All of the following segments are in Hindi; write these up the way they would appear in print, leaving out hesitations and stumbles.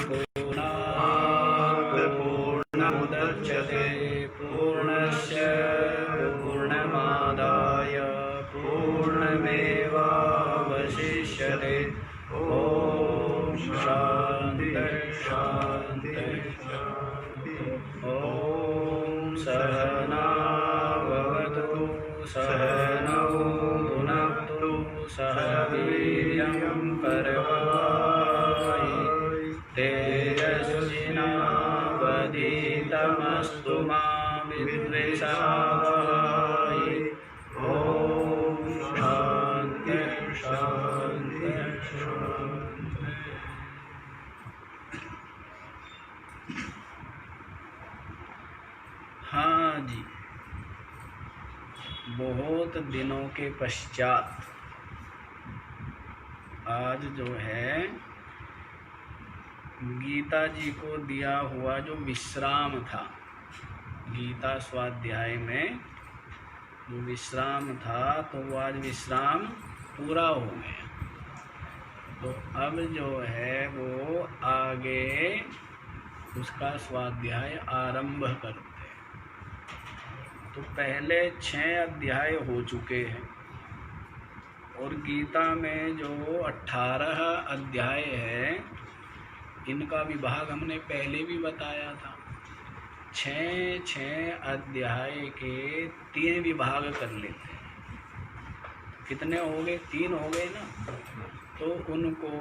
पूर्णात् पूर्णमुदच्यते पूर्णस्य पूर्णमादाय पूर्णमेवावशिष्यते। ॐ शान्ति शान्ति शान्ति। ॐ सहना भवतु सहनौ भुनक्तु सह वीर्यं करवावहै तेजस्विनावधीतमस्तु मा विद्विषावहै। ॐ शान्ति शान्ति शान्ति। हाँ जी, बहुत दिनों के पश्चात आज जो है गीता जी को दिया हुआ जो विश्राम था, गीता स्वाध्याय में जो विश्राम था, तो वो आज विश्राम पूरा हो गया। तो अब जो है वो आगे उसका स्वाध्याय आरंभ करते हैं। तो पहले 6 अध्याय हो चुके हैं और गीता में जो 18 अध्याय है, इनका विभाग हमने पहले भी बताया था। 6 अध्याय के 3 विभाग कर लेते हैं। कितने हो गए? 3 हो गए ना। तो उनको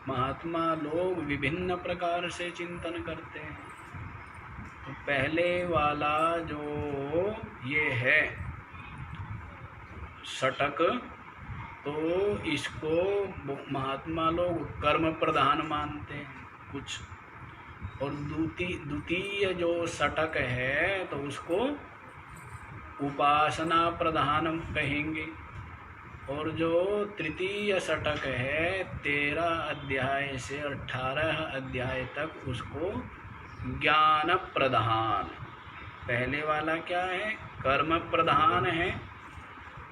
महात्मा लोग विभिन्न प्रकार से चिंतन करते हैं। तो पहले वाला जो ये है षटक, तो इसको महात्मा लोग कर्म प्रधान मानते हैं कुछ, और द्वितीय जो षटक है तो उसको उपासना प्रधान कहेंगे, और जो तृतीय षटक है 13 अध्याय से 18 अध्याय तक उसको ज्ञान प्रधान। पहले वाला क्या है? कर्म प्रधान है।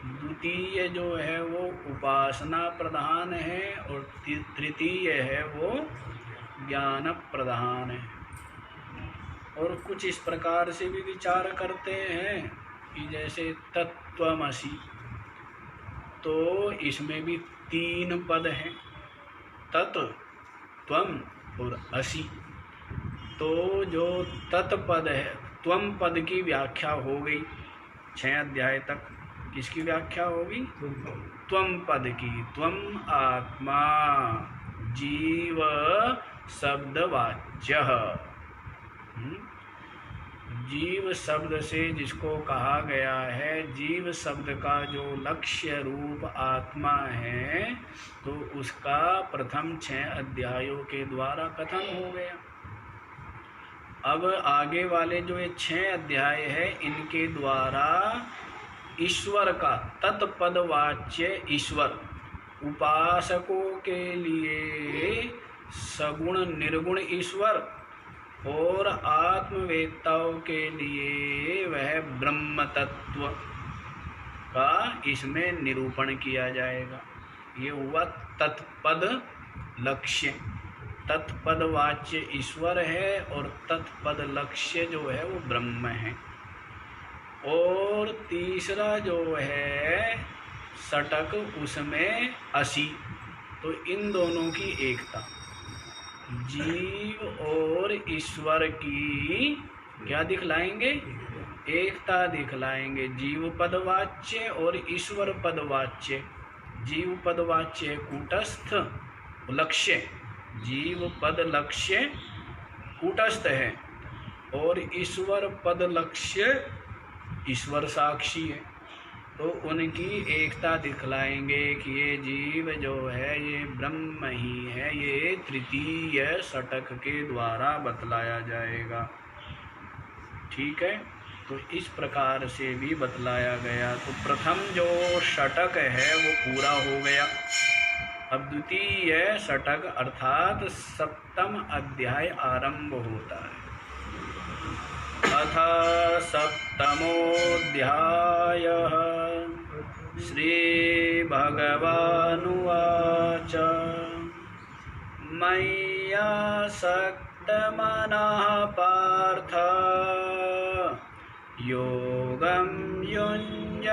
द्वितीय जो है वो उपासना प्रधान है, और तृतीय है वो ज्ञान प्रधान है। और कुछ इस प्रकार से भी विचार करते हैं कि जैसे तत्त्वमसि, तो इसमें भी 3 पद हैं, तत्, त्वम और असि। तो जो तत्पद है, त्वम पद की व्याख्या हो गई 6 अध्याय तक। किसकी व्याख्या होगी? त्वम पद की। त्वम आत्मा जीव शब्दवाच्य। जीव शब्द से जिसको कहा गया है, जीव शब्द का जो लक्ष्य रूप आत्मा है, तो उसका प्रथम 6 अध्यायों के द्वारा कथन हो गया। अब आगे वाले जो ये 6 अध्याय है, इनके द्वारा ईश्वर का तत्पदवाच्य ईश्वर, उपासकों के लिए सगुण निर्गुण ईश्वर, और आत्मवेत्ताओं के लिए वह ब्रह्म तत्व का इसमें निरूपण किया जाएगा। ये हुआ तत्पद लक्ष्य। तत्पदवाच्य ईश्वर है और तत्पद लक्ष्य जो है वो ब्रह्म है। और तीसरा जो है षटक, उसमें असि। तो इन दोनों की एकता, जीव और ईश्वर की क्या दिखलाएंगे? एकता दिखलाएंगे। जीव पदवाच्य और ईश्वर पदवाच्य। जीव पदवाच्य कूटस्थ लक्ष्य, जीव पद लक्ष्य कूटस्थ है, और ईश्वर पद लक्ष्य ईश्वर साक्षी है। तो उनकी एकता दिखलाएंगे कि ये जीव जो है ये ब्रह्म ही है। ये तृतीय षटक के द्वारा बतलाया जाएगा। ठीक है, तो इस प्रकार से भी बतलाया गया। तो प्रथम जो षटक है वो पूरा हो गया। अब द्वितीय षटक अर्थात 7वां अध्याय आरंभ होता है। अथ 7मोऽध्यायः श्रीभगवानुवाच मय्यासक्तमनः पार्थ योगं युञ्जन्मदाश्रयः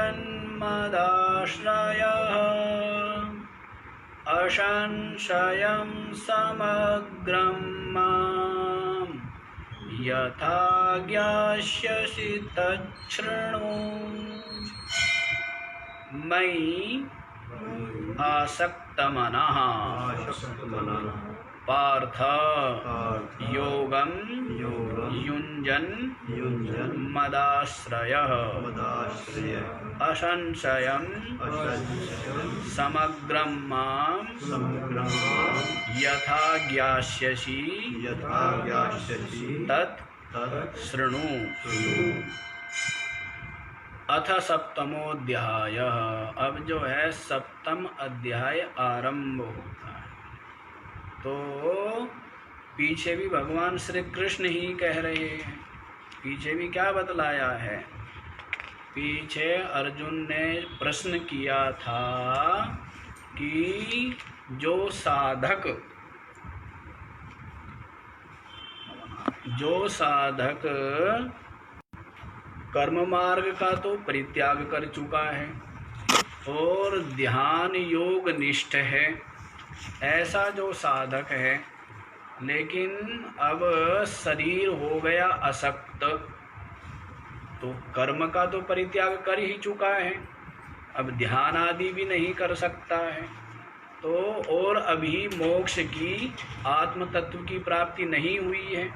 असंशयं समग्रं मां यथा ज्ञास्यसि तच्छृणु। मयि आसक्तमनः पार्थ योगं युञ्जन् मदाश्रयः असंशयं समग्रं मां यथा ज्ञास्यसि तत् शृणु। अथ सप्तमोऽध्याय। अब जो है सप्तम अध्याय आरंभ होता है। तो पीछे भी भगवान श्री कृष्ण ही कह रहे हैं। पीछे भी क्या बतलाया है? पीछे अर्जुन ने प्रश्न किया था कि जो साधक कर्म मार्ग का तो परित्याग कर चुका है और ध्यान योग निष्ठ है, ऐसा जो साधक है, लेकिन अब शरीर हो गया असक्त, तो कर्म का तो परित्याग कर ही चुका है, अब ध्यान आदि भी नहीं कर सकता है, तो और अभी मोक्ष की आत्म तत्व की प्राप्ति नहीं हुई है।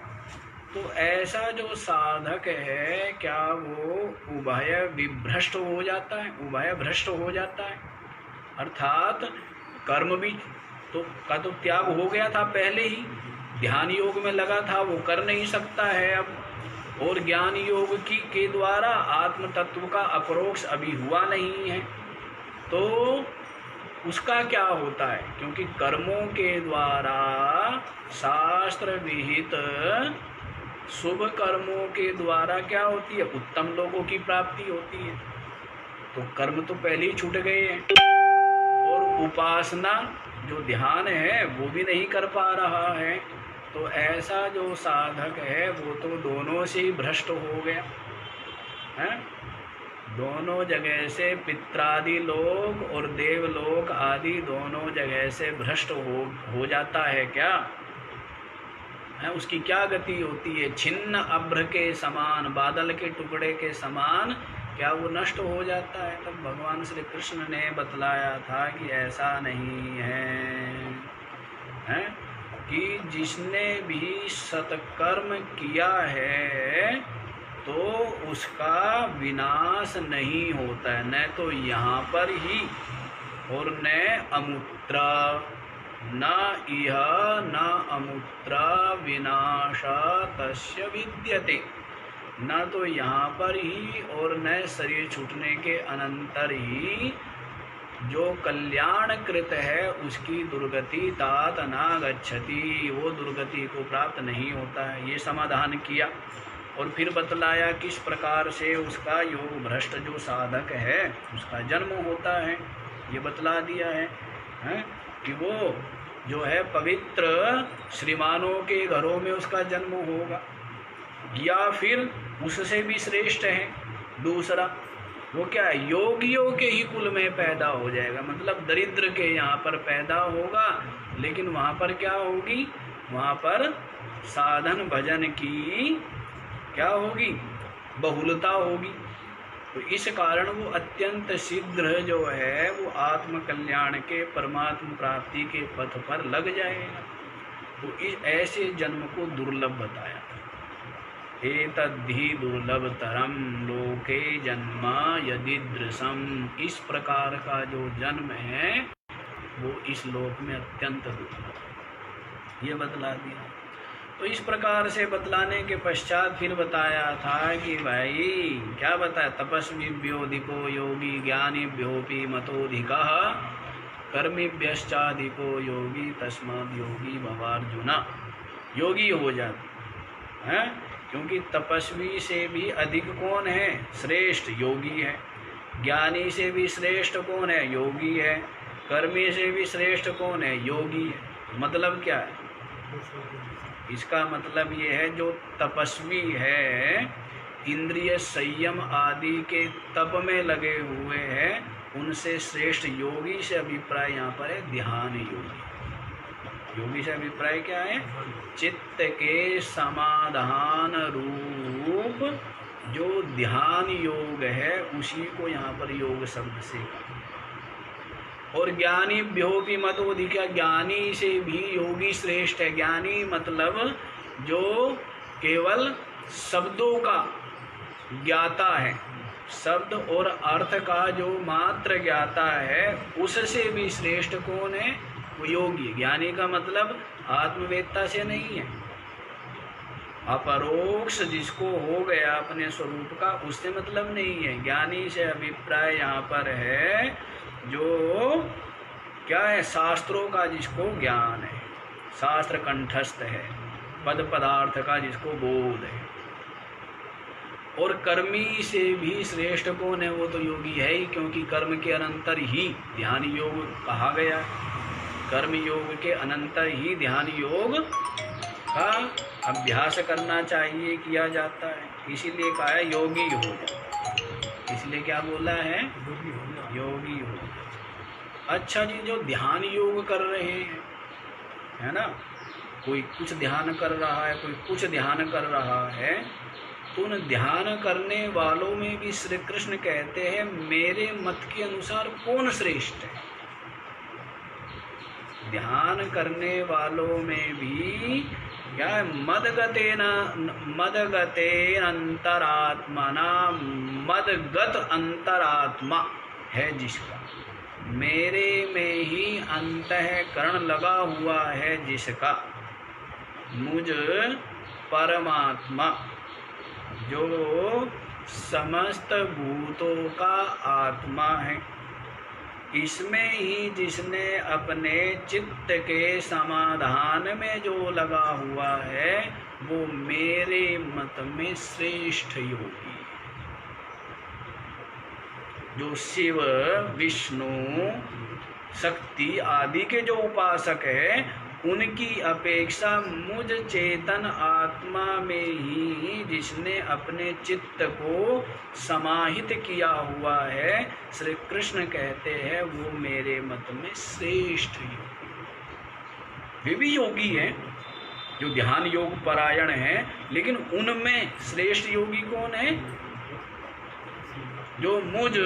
तो ऐसा जो साधक है, क्या वो उभय विभ्रष्ट हो जाता है, उभय भ्रष्ट हो जाता है? अर्थात कर्म भी तो त्याग हो गया था पहले ही, ध्यान योग में लगा था, वो कर नहीं सकता है अब, और ज्ञान योग के द्वारा आत्म तत्व का अपरोक्ष अभी हुआ नहीं है, तो उसका क्या होता है? क्योंकि कर्मों के द्वारा शास्त्र विहित शुभ कर्मों के द्वारा क्या होती है? उत्तम लोगों की प्राप्ति होती है। तो कर्म तो पहले ही छूट गए हैं, और उपासना जो ध्यान है वो भी नहीं कर पा रहा है। तो ऐसा जो साधक है वो तो दोनों से ही भ्रष्ट हो गया है। दोनों जगह से पित्रादि लोक और देवलोक आदि दोनों जगह से भ्रष्ट हो जाता है। क्या है उसकी क्या गति होती है? छिन्न अभ्र के समान, बादल के टुकड़े के समान क्या वो नष्ट हो जाता है? तब भगवान श्री कृष्ण ने बतलाया था कि ऐसा नहीं है कि जिसने भी सत्कर्म किया है तो उसका विनाश नहीं होता है, न तो यहाँ पर ही और न अमुत्रा, न इह न अमुत्रा विनाशा तस्य विद्यते। न तो यहाँ पर ही और न शरीर छूटने के अनंतर ही जो कल्याण कृत है उसकी दुर्गति तात न गच्छति, वो दुर्गति को प्राप्त नहीं होता है। ये समाधान किया और फिर बतलाया किस प्रकार से उसका योग भ्रष्ट जो साधक है उसका जन्म होता है। ये बतला दिया है कि वो जो है पवित्र श्रीमानों के घरों में उसका जन्म होगा, या फिर उससे भी श्रेष्ठ है दूसरा, वो क्या है? योगियों के ही कुल में पैदा हो जाएगा, मतलब दरिद्र के यहाँ पर पैदा होगा, लेकिन वहाँ पर क्या होगी? वहाँ पर साधन भजन की क्या होगी? बहुलता होगी। तो इस कारण वो अत्यंत शीघ्र जो है वो आत्म कल्याण के परमात्म प्राप्ति के पथ पर लग जाएगा। तो इस ऐसे जन्म को दुर्लभ बताया। एतद्धि दुर्लभतरम लोके जन्म यदिदृशम, इस प्रकार का जो जन्म है वो इस लोक में अत्यंत दुर्लभ, ये बतला दिया। तो इस प्रकार से बतलाने के पश्चात फिर बताया था कि भाई क्या बताया? तपस्वीभ्योऽधिको योगी ज्ञानिभ्योऽपि मतोऽधिकः कर्मिभ्यश्चाधिको योगी तस्माद् योगी भवार्जुन। योगी हो जाते हैं क्योंकि तपस्वी से भी अधिक कौन है? श्रेष्ठ योगी है। ज्ञानी से भी श्रेष्ठ कौन है? योगी है। कर्मी से भी श्रेष्ठ कौन है? योगी है। मतलब क्या है? इसका मतलब ये है जो तपस्वी है, इंद्रिय संयम आदि के तप में लगे हुए हैं, उनसे श्रेष्ठ योगी से अभिप्राय यहाँ पर है ध्यान योगी। योगी से अभिप्राय क्या है? चित्त के समाधान रूप जो ध्यान योग है उसी को यहाँ पर योग शब्द से कहा। और ज्ञानी भ्योपि मतोधिका, ज्ञानी से भी योगी श्रेष्ठ है। ज्ञानी मतलब जो केवल शब्दों का ज्ञाता है, शब्द और अर्थ का जो मात्र ज्ञाता है, उससे भी श्रेष्ठ कौन है? वो योगी। ज्ञानी का मतलब आत्मवेत्ता से नहीं है, अपरोक्ष जिसको हो गया अपने स्वरूप का, उससे मतलब नहीं है। ज्ञानी से अभिप्राय यहाँ पर है जो क्या है? शास्त्रों का जिसको ज्ञान है, शास्त्र कंठस्थ है, पद पदार्थ का जिसको बोध है। और कर्मी से भी श्रेष्ठ कौन है? वो तो योगी है ही, क्योंकि कर्म के अनंतर ही ध्यान योग कहा गया है। कर्म योग के अनंतर ही ध्यान योग का अभ्यास करना चाहिए, किया जाता है। इसीलिए कहा है योगी हो जाए। इसलिए क्या बोला है? योगी हो जाए। अच्छा जी, जो ध्यान योग कर रहे हैं, है ना, कोई कुछ ध्यान कर रहा है, कोई कुछ ध्यान कर रहा है, तो उन ध्यान करने वालों में भी श्री कृष्ण कहते हैं मेरे मत के अनुसार कौन श्रेष्ठ है? ध्यान करने वालों में भी क्या है? मदगते अंतरात्मना, मदगत अंतरात्मा है जिसका, मेरे में ही अंतःकरण लगा हुआ है जिसका, मुझ परमात्मा जो समस्त भूतों का आत्मा है, इसमें ही जिसने अपने चित्त के समाधान में जो लगा हुआ है, वो मेरे मत में श्रेष्ठ योगी है। जो शिव विष्णु शक्ति आदि के जो उपासक है, उनकी अपेक्षा मुझ चेतन आत्मा में ही जिसने अपने चित्त को समाहित किया हुआ है, श्री कृष्ण कहते हैं वो मेरे मत में श्रेष्ठ योगी। वे भी योगी हैं जो ध्यान योग परायण हैं, लेकिन उनमें श्रेष्ठ योगी कौन है? जो मुझ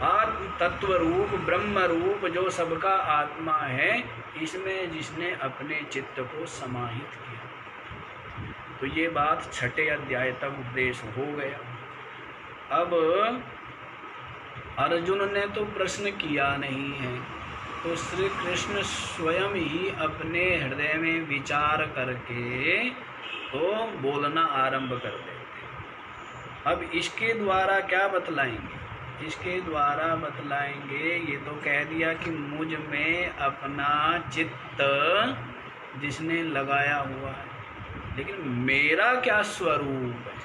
आत्म तत्व रूप ब्रह्म रूप जो सबका आत्मा है, इसमें जिसने अपने चित्त को समाहित किया। तो ये बात 6 अध्याय तक उपदेश हो गया। अब अर्जुन ने तो प्रश्न किया नहीं है, तो श्री कृष्ण स्वयं ही अपने हृदय में विचार करके तो बोलना आरंभ कर देते। अब इसके द्वारा क्या बतलाएंगे? इसके द्वारा बतलाएंगे, ये तो कह दिया कि मुझ में अपना चित्त जिसने लगाया हुआ है, लेकिन मेरा क्या स्वरूप है?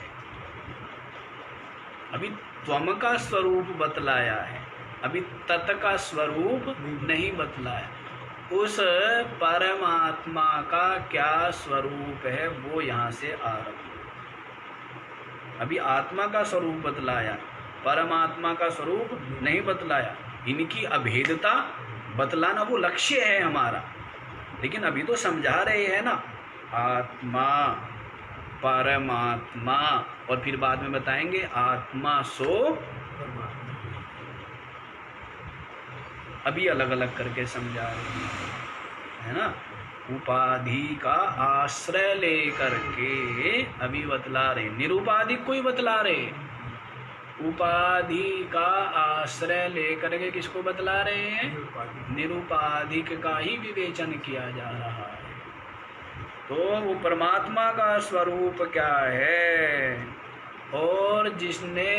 अभी त्वम का स्वरूप बतलाया है, अभी तत् का स्वरूप नहीं बतलाया। उस परमात्मा का क्या स्वरूप है वो यहाँ से आरंभ। अभी आत्मा का स्वरूप बतलाया, परमात्मा का स्वरूप नहीं बतलाया। इनकी अभेदता बतलाना वो लक्ष्य है हमारा, लेकिन अभी तो समझा रहे हैं ना, आत्मा परमात्मा, और फिर बाद में बताएंगे आत्मा सो। अभी अलग अलग करके समझा रहे हैं, है ना। उपाधि का आश्रय लेकर के अभी बतला रहे, निरुपाधिक को ही बतला रहे। उपाधि का आश्रय लेकर के किसको बतला रहे हैं? निरुपाधिक का ही विवेचन किया जा रहा है। तो वो परमात्मा का स्वरूप क्या है, और जिसने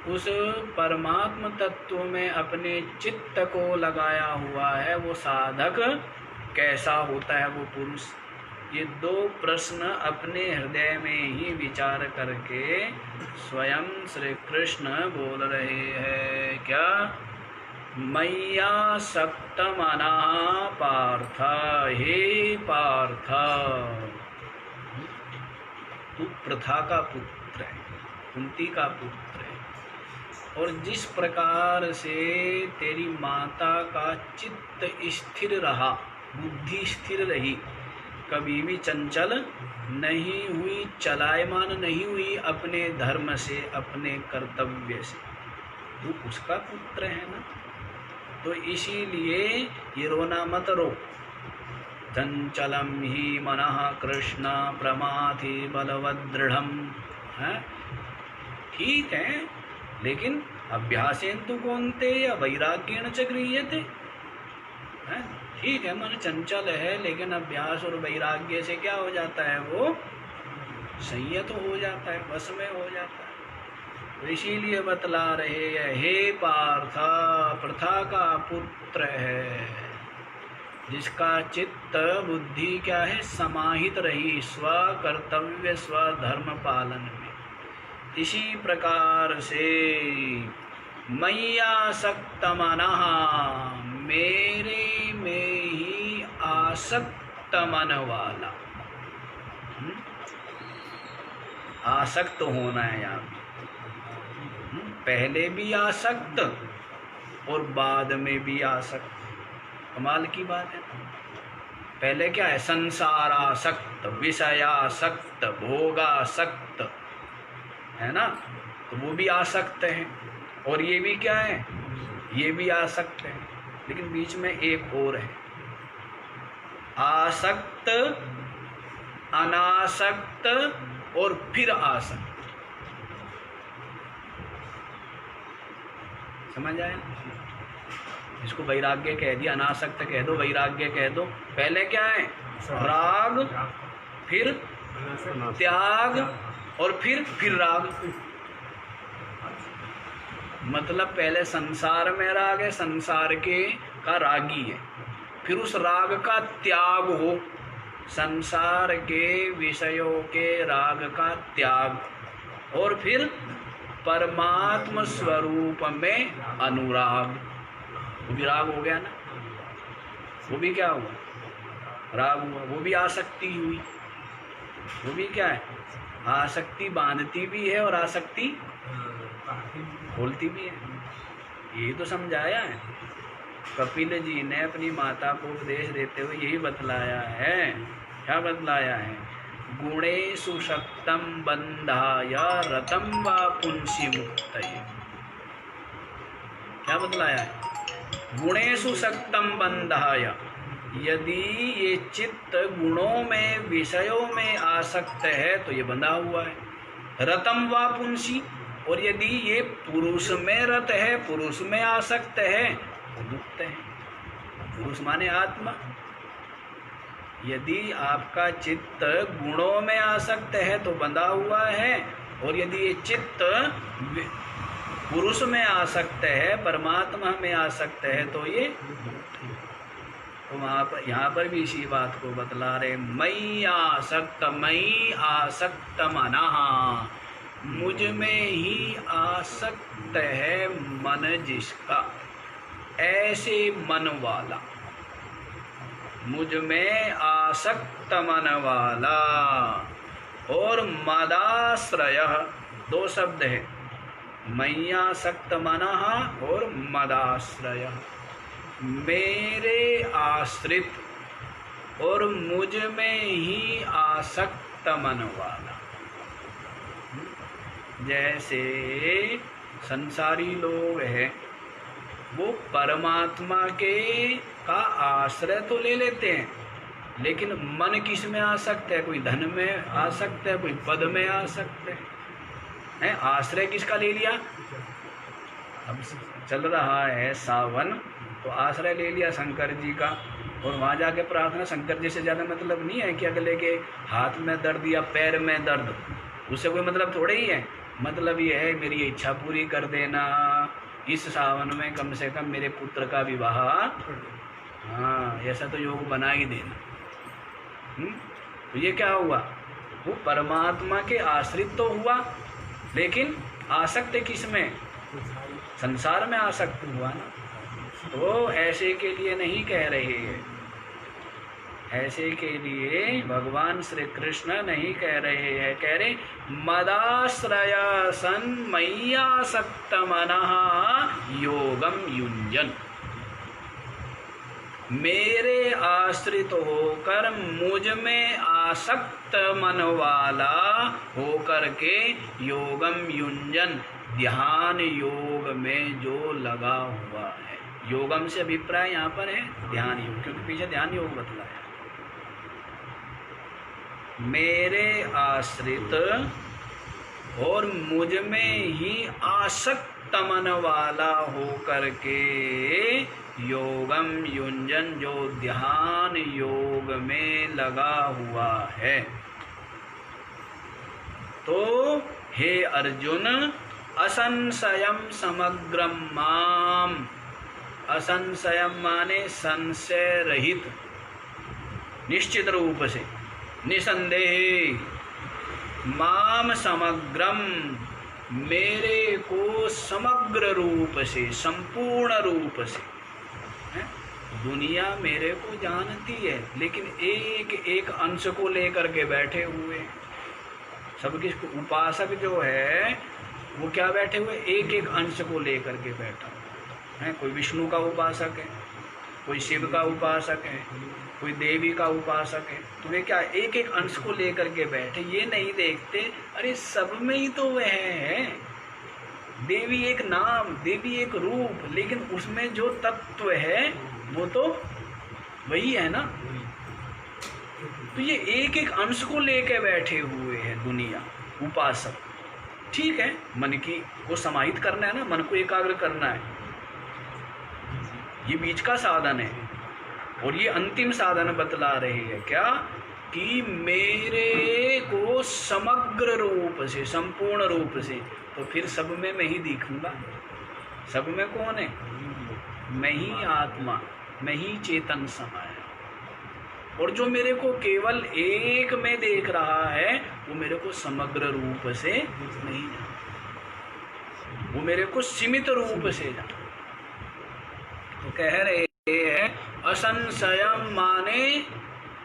उस परमात्म तत्व में अपने चित्त को लगाया हुआ है, वो साधक कैसा होता है, वो पुरुष। ये 2 प्रश्न अपने हृदय में ही विचार करके स्वयं श्री कृष्ण बोल रहे हैं। क्या? मय्यासक्तमनः पार्थ, हे पार्थ, तू प्रथा का पुत्र है, कुंती का पुत्र है, और जिस प्रकार से तेरी माता का चित्त स्थिर रहा, बुद्धि स्थिर रही, कभी भी चंचल नहीं हुई, चलायमान नहीं हुई अपने धर्म से, अपने कर्तव्य से, तू उसका पुत्र है ना। तो इसीलिए ये रोना मत रो। चंचलम ही मनः कृष्ण प्रमाथि बलवदृढ़म है, ठीक है, लेकिन अभ्यासेन तु कौन्ते या वैराग्येण च गृह्यते, ठीक है, मन चंचल है, लेकिन अभ्यास और वैराग्य से क्या हो जाता है, वो संयत हो जाता है, वश में हो जाता है। तो इसीलिए बतला रहे हैं, हे पार्थ, प्रथा का पुत्र है, जिसका चित्त बुद्धि क्या है, समाहित रही स्व कर्तव्य स्व धर्म पालन में। इसी प्रकार से मय्यासक्त मनः, मेरे में ही आसक्त मन वाला, आसक्त होना है यहाँ, पहले भी आसक्त और बाद में भी आसक्त। कमाल की बात है। पहले क्या है, संसारासक्त, विषयासक्त, भोगासक्त है ना, तो वो भी आसक्त है, और ये भी क्या है, ये भी आसक्त है, लेकिन बीच में एक और है, आसक्त, अनासक्त और फिर आसक्त। समझ आया? इसको वैराग्य कह दिया, अनासक्त कह दो, वैराग्य कह दो। पहले क्या है, राग, फिर त्याग, और फिर राग। मतलब पहले संसार में राग है, संसार के का रागी है, फिर उस राग का त्याग हो, संसार के विषयों के राग का त्याग, और फिर परमात्म स्वरूप में अनुराग। वो भी राग हो गया ना, वो भी क्या हुआ, राग हुआ, वो भी आसक्ति हुई। वो भी क्या है, आसक्ति बांधती भी है और आसक्ति खोलती भी है। यही तो समझाया है कपिल जी ने अपनी माता को उपदेश देते हुए, यही बतलाया है। क्या बतलाया है, गुणेषु शक्तं बंधाय रतं वा पुंसि मुक्तये। क्या बतलाया है, गुणेषु शक्तं बंधाय, यदि ये चित्त गुणों में विषयों में आसक्त है तो ये बंधा हुआ है। रतं वा पुंसि, और यदि ये पुरुष में रत है, पुरुष में आसक्त है तो मुक्त है। पुरुष माने आत्मा। यदि आपका चित्त गुणों में आसक्त है तो बंधा हुआ है, और यदि ये चित्त पुरुष में आसक्त है, परमात्मा में आसक्त है, तो ये तो वहाँ पर यहाँ पर भी इसी बात को बतला रहे, मयि आसक्त मनः, मुझ में ही आसक्त है मन जिसका, ऐसे मन वाला, मुझ में आसक्त मन वाला। और मदाश्रय, दो शब्द है, मय्यासक्त मनः और मदाश्रय, मेरे आश्रित और मुझ में ही आसक्त मन वाला। जैसे संसारी लोग हैं, वो परमात्मा के का आश्रय तो ले लेते हैं, लेकिन मन किस में आसक्त है, कोई धन में आसक्त है, कोई पद में आसक्त है। आश्रय किसका ले लिया, अब चल रहा है सावन, तो आश्रय ले लिया शंकर जी का, और वहाँ जाके प्रार्थना, शंकर जी से ज़्यादा मतलब नहीं है कि अगले के हाथ में दर्द या पैर में दर्द, उससे कोई मतलब थोड़े ही है। मतलब ये है, मेरी इच्छा पूरी कर देना, इस सावन में कम से कम मेरे पुत्र का विवाह, हाँ ऐसा तो योग बना ही देना। तो ये क्या हुआ, वो परमात्मा के आश्रित तो हुआ, लेकिन आसक्त किस में, संसार में आसक्त हुआ ना। तो ऐसे के लिए नहीं कह रहे हैं, ऐसे के लिए भगवान श्री कृष्ण नहीं कह रहे हैं। कह रहे मदाश्रय सन मय्यासक्त मनः योगम युञ्जन, मेरे आश्रित होकर मुझ में आसक्त मन वाला होकर के योगम युञ्जन, ध्यान योग में जो लगा हुआ है। योगम से अभिप्राय यहाँ पर है ध्यान योग, क्योंकि पीछे ध्यान योग बतलाया। मेरे आश्रित और मुझ में ही आसक्त मन वाला होकर के योगम युञ्जन, जो ध्यान योग में लगा हुआ है। तो हे अर्जुन, असंशयम समग्रम माम, असंशयम माने संशय रहित, निश्चित रूप से, निसंदेह, माम समग्रम, मेरे को समग्र रूप से, संपूर्ण रूप से। दुनिया मेरे को जानती है, लेकिन एक एक अंश को लेकर के बैठे हुए सब किसको, उपासक जो है वो क्या बैठे हुए, एक एक अंश को लेकर के बैठा है। कोई विष्णु का उपासक है, कोई शिव का उपासक है, कोई देवी का उपासक है। तो वे क्या एक एक अंश को लेकर के बैठे, ये नहीं देखते अरे सब में ही तो वह है। देवी एक नाम, देवी एक रूप, लेकिन उसमें जो तत्व है वो तो वही है ना। तो ये एक एक अंश को लेकर बैठे हुए हैं दुनिया, उपासक। ठीक है, मन की को समाहित करना है ना, मन को एकाग्र करना है, ये बीच का साधन है। और ये अंतिम साधन बतला रहे हैं क्या, कि मेरे को समग्र रूप से, संपूर्ण रूप से, तो फिर सब में मैं ही दिखूंगा। सब में कौन है, मैं ही आत्मा, मैं ही चेतन समाया। और जो मेरे को केवल एक में देख रहा है वो मेरे को समग्र रूप से नहीं जाना, वो मेरे को सीमित रूप से जाना। तो कह रहे हैं असंशयम माने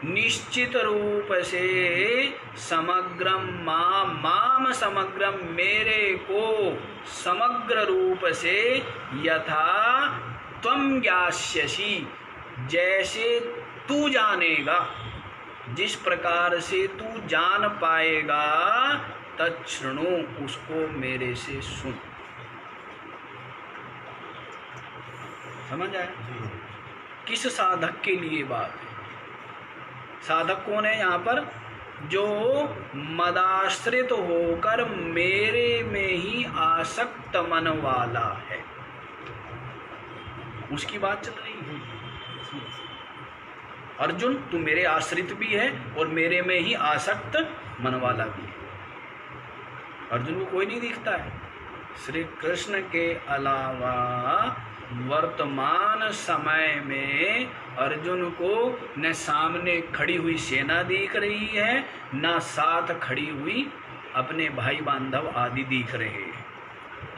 निश्चित रूप से, समग्रम माम समग्रम, मेरे को समग्र रूप से, यथा त्वं ज्ञास्यसि, जैसे तू जानेगा, जिस प्रकार से तू जान पाएगा, तच्छृणु, उसको मेरे से सुन। समझ आया? किस साधक के लिए बात है? साधक कौन है यहाँ पर, जो मदाश्रित होकर मेरे में ही आसक्त मन वाला है, उसकी बात चल रही है। अर्जुन, तू मेरे आश्रित भी है और मेरे में ही आसक्त मन वाला भी है। अर्जुन को कोई नहीं दिखता है। श्री कृष्ण के अलावा वर्तमान समय में अर्जुन को न सामने खड़ी हुई सेना दिख रही है, न साथ खड़ी हुई अपने भाई बांधव आदि दिख रहे हैं।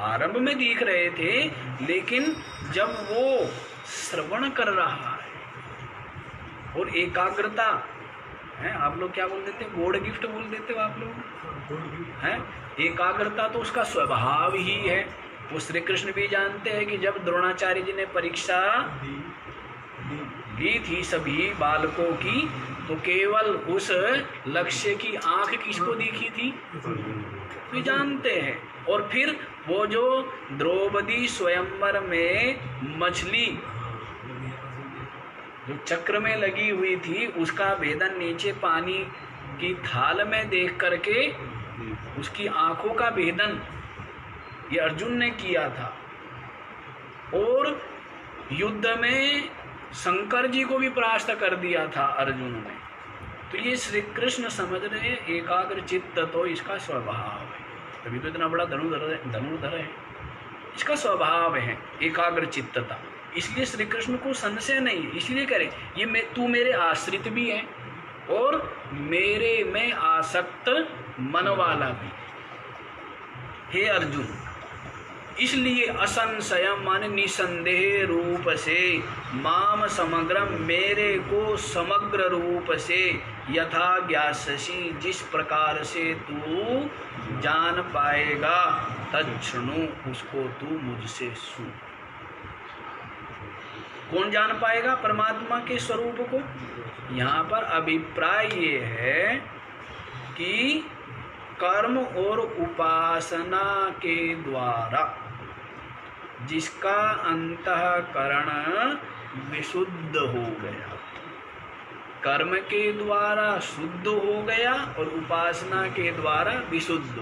आरंभ में दिख रहे थे, लेकिन जब वो श्रवण कर रहा है और एकाग्रता है, आप लोग क्या बोल देते हैं, गॉड गिफ्ट बोल देते हो आप लोग हैं, एकाग्रता तो उसका स्वभाव ही है। वो श्री कृष्ण भी जानते हैं कि जब द्रोणाचार्य जी ने परीक्षा ली थी सभी बालकों की, तो केवल उस लक्ष्य की आंख किसको दिखी थी, वे जानते हैं। और फिर वो जो द्रौपदी स्वयंवर में मछली जो चक्र में लगी हुई थी, उसका भेदन नीचे पानी की थाल में देख करके उसकी आंखों का भेदन ये अर्जुन ने किया था। और युद्ध में शंकर जी को भी परास्त कर दिया था अर्जुन ने। तो ये श्री कृष्ण समझ रहे हैं एकाग्र चित्त तो इसका स्वभाव है, तभी तो इतना बड़ा धनुर्धर है, इसका स्वभाव है एकाग्र चित्तता। इसलिए श्री कृष्ण को संशय नहीं, इसलिए कह रहे ये तू मेरे आश्रित भी है और मेरे में आसक्त मन वाला भी। हे अर्जुन, इसलिए असंशयम माने निसंदेह रूप से, माम समग्रम मेरे को समग्र रूप से, यथा ज्ञास्यसि जिस प्रकार से तू जान पाएगा, तच्छृणु उसको तू मुझसे सुन। कौन जान पाएगा परमात्मा के स्वरूप को? यहाँ पर अभिप्राय ये है कि कर्म और उपासना के द्वारा जिसका अंतःकरण विशुद्ध हो गया, कर्म के द्वारा शुद्ध हो गया और उपासना के द्वारा विशुद्ध।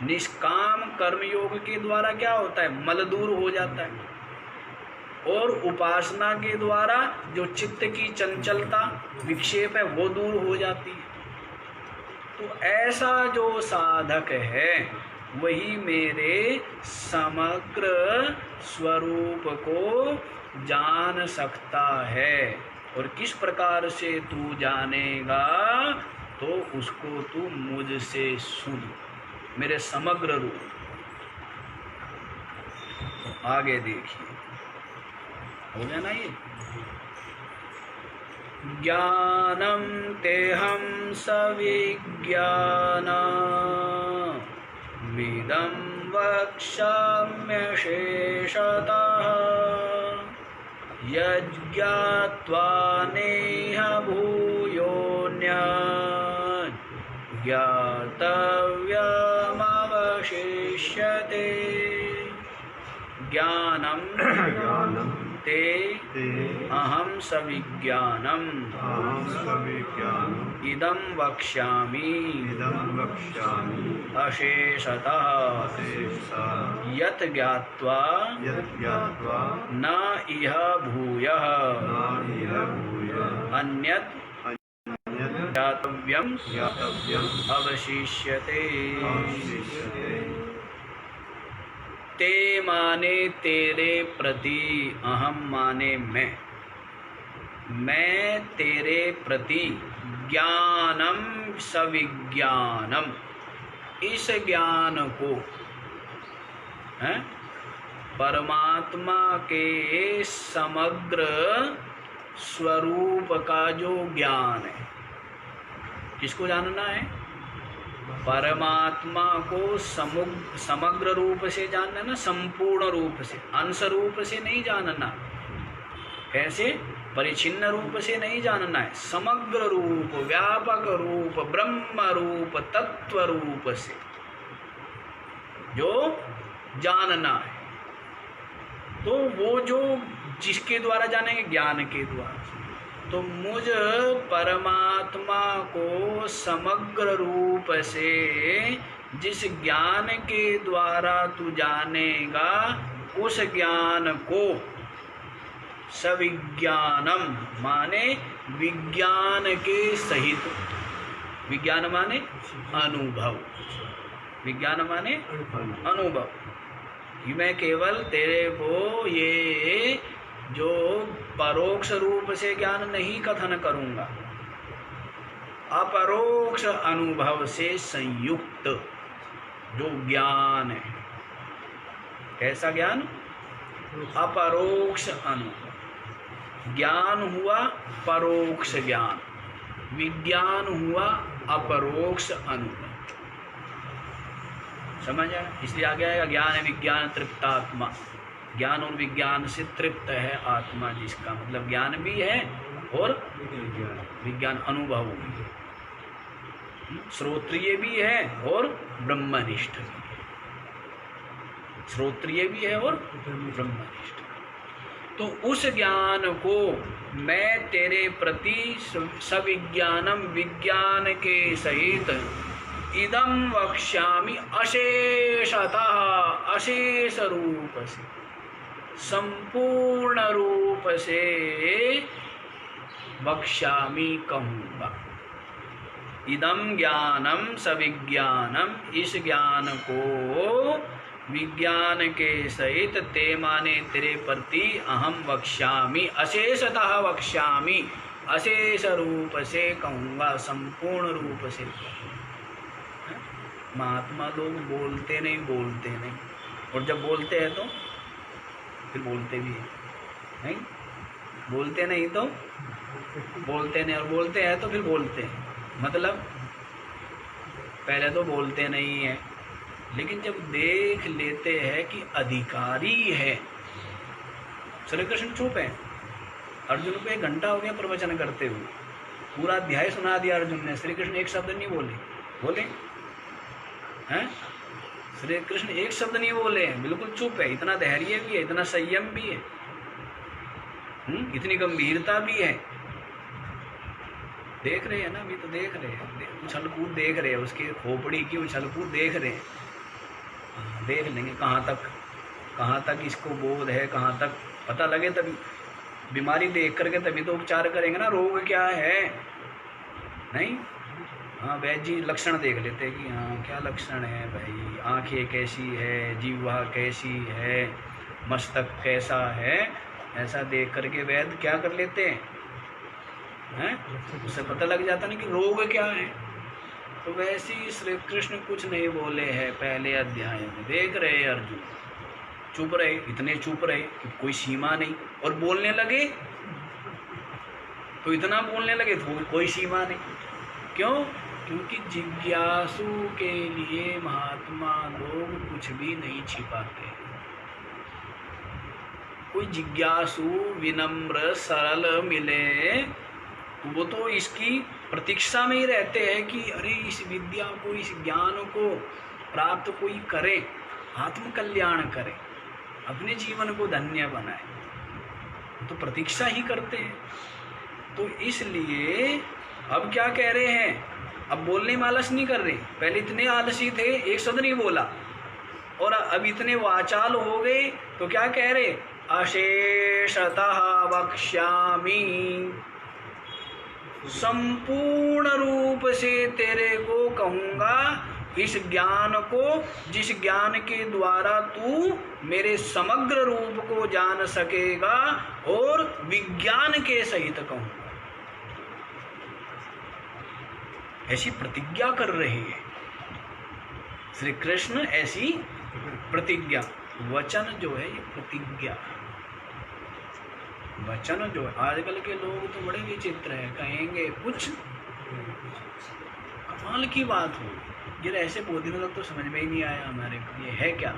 निष्काम कर्मयोग के द्वारा क्या होता है? मल दूर हो जाता है, और उपासना के द्वारा जो चित्त की चंचलता विक्षेप है वो दूर हो जाती है। तो ऐसा जो साधक है वही मेरे समग्र स्वरूप को जान सकता है। और किस प्रकार से तू जानेगा? तो उसको तू मुझसे सुन, मेरे समग्र रूप। तो आगे देखिए, हो गया ना ये? ज्ञानम तेहम सविज्ञान विदं वक्ष्याम्य शेषतः, यज्ञात्वा नेह भूयोऽन्यत् ज्ञातव्यमवशिष्यते। ज्ञानम ते अहम सविज्ञानम इदं वक्ष्यामि अशेषतः यत् ज्ञात्वा न इह भूयः अन्यत् ज्ञातव्यम् अवशिष्यते। ते माने तेरे प्रति, अहम माने मैं तेरे प्रति, ज्ञानम सविज्ञानम इस ज्ञान को है परमात्मा के समग्र स्वरूप का जो ज्ञान है। किसको जानना है? परमात्मा को समग्र रूप से जानना है ना, संपूर्ण रूप से, अंश रूप से नहीं जानना। कैसे? परिचिन्न रूप से नहीं जानना है, समग्र रूप, व्यापक रूप, ब्रह्म रूप, तत्व रूप से जो जानना है। तो वो जो जिसके द्वारा जानेंगे, ज्ञान के द्वारा। तो मुझ परमात्मा को समग्र रूप से जिस ज्ञान के द्वारा तू जानेगा, उस ज्ञान को सविज्ञानम माने विज्ञान के सहित। विज्ञान माने अनुभव, विज्ञान माने अनुभव। मैं केवल तेरे को ये जो परोक्ष रूप से ज्ञान नहीं कथन करूंगा, अपरोक्ष अनुभव से संयुक्त जो ज्ञान है। कैसा ज्ञान? अपरोक्ष अनुभव। ज्ञान हुआ परोक्ष ज्ञान, विज्ञान हुआ अपरोक्ष अनुभव। समझ आया? इसलिए आ गया है ज्ञान विज्ञान तृप्तात्मा। ज्ञान और विज्ञान से तृप्त है आत्मा, जिसका मतलब ज्ञान भी है और विज्ञान अनुभव भी है, श्रोत्रिय भी है और ब्रह्मनिष्ठ भी है। श्रोत्रिय भी है और ब्रह्मनिष्ठ। तो उस ज्ञान को मैं तेरे प्रति सविज्ञानम विज्ञान के सहित इदं वक्ष्यामि अशेषतः, अशेष रूप से, संपूर्ण रूप से वक्ष्यामि कहूँगा। इदं ज्ञानम सविज्ञानम इस ज्ञान को विज्ञान के सहित ते माने तेरे प्रति अहम वक्ष्यामि अशेषतः वक्ष्यामि, अशेष रूप से कहूँगा, संपूर्ण रूप से। महात्मा लोग बोलते नहीं, और जब बोलते हैं तो फिर बोलते भी हैं, नहीं? बोलते नहीं तो बोलते नहीं, और बोलते हैं तो फिर बोलते हैं। मतलब पहले तो बोलते नहीं हैं, लेकिन जब देख लेते हैं कि अधिकारी है। श्री कृष्ण चुप है, अर्जुन को 1 घंटा हो गया प्रवचन करते हुए, पूरा अध्याय सुना दिया अर्जुन ने, श्री कृष्ण एक शब्द नहीं बोले हैं? श्री कृष्ण एक शब्द नहीं बोले, बिल्कुल चुप है। इतना धैर्य भी है, इतना संयम भी है, इतनी गंभीरता भी है। देख रहे हैं ना, अभी तो देख रहे हैं, उछल कूद देख रहे हैं, उसके खोपड़ी की उछल कूद देख रहे हैं। देख लेंगे कहाँ तक इसको बोध है, कहाँ तक पता लगे, तभी बीमारी देख करके तभी तो उपचार करेंगे ना, रोग क्या है, नहीं? हाँ, वैद्य जी लक्षण देख लेते हैं कि हाँ क्या लक्षण है भाई, आंखें कैसी है, जीवा कैसी है, मस्तक कैसा है, ऐसा देख करके वैद्य क्या कर लेते हैं, उससे पता लग जाता नहीं कि रोग क्या है। तो वैसे ही श्री कृष्ण कुछ नहीं बोले हैं पहले अध्याय में, देख रहे अर्जुन, चुप रहे, इतने चुप रहे कि कोई सीमा नहीं, और बोलने लगे तो इतना बोलने लगे तो कोई सीमा नहीं। क्यों? क्योंकि जिज्ञासु के लिए महात्मा लोग कुछ भी नहीं छिपाते। कोई जिज्ञासु विनम्र सरल मिले वो तो इसकी प्रतीक्षा में ही रहते हैं कि अरे इस विद्या को, इस ज्ञान को प्राप्त कोई करे, आत्म कल्याण करे, अपने जीवन को धन्य बनाए, तो प्रतीक्षा ही करते हैं। तो इसलिए अब क्या कह रहे हैं, अब बोलने में आलस नहीं कर रहे। पहले इतने आलसी थे, एक शब्द नहीं बोला, और अब इतने वाचाल हो गए तो क्या कह रहे, अशेषतः वक्ष्यामि, संपूर्ण रूप से तेरे को कहूँगा इस ज्ञान को, जिस ज्ञान के द्वारा तू मेरे समग्र रूप को जान सकेगा, और विज्ञान के सहित कहूँगा। ऐसी प्रतिज्ञा कर रहे हैं श्री कृष्ण, ऐसी प्रतिज्ञा। वचन जो है ये प्रतिज्ञा, वचन जो है, आजकल के लोग तो बड़े विचित्र है, कहेंगे कुछ कमाल की बात हो, ये ऐसे बोलने तक तो समझ में ही नहीं आया हमारे को ये है क्या।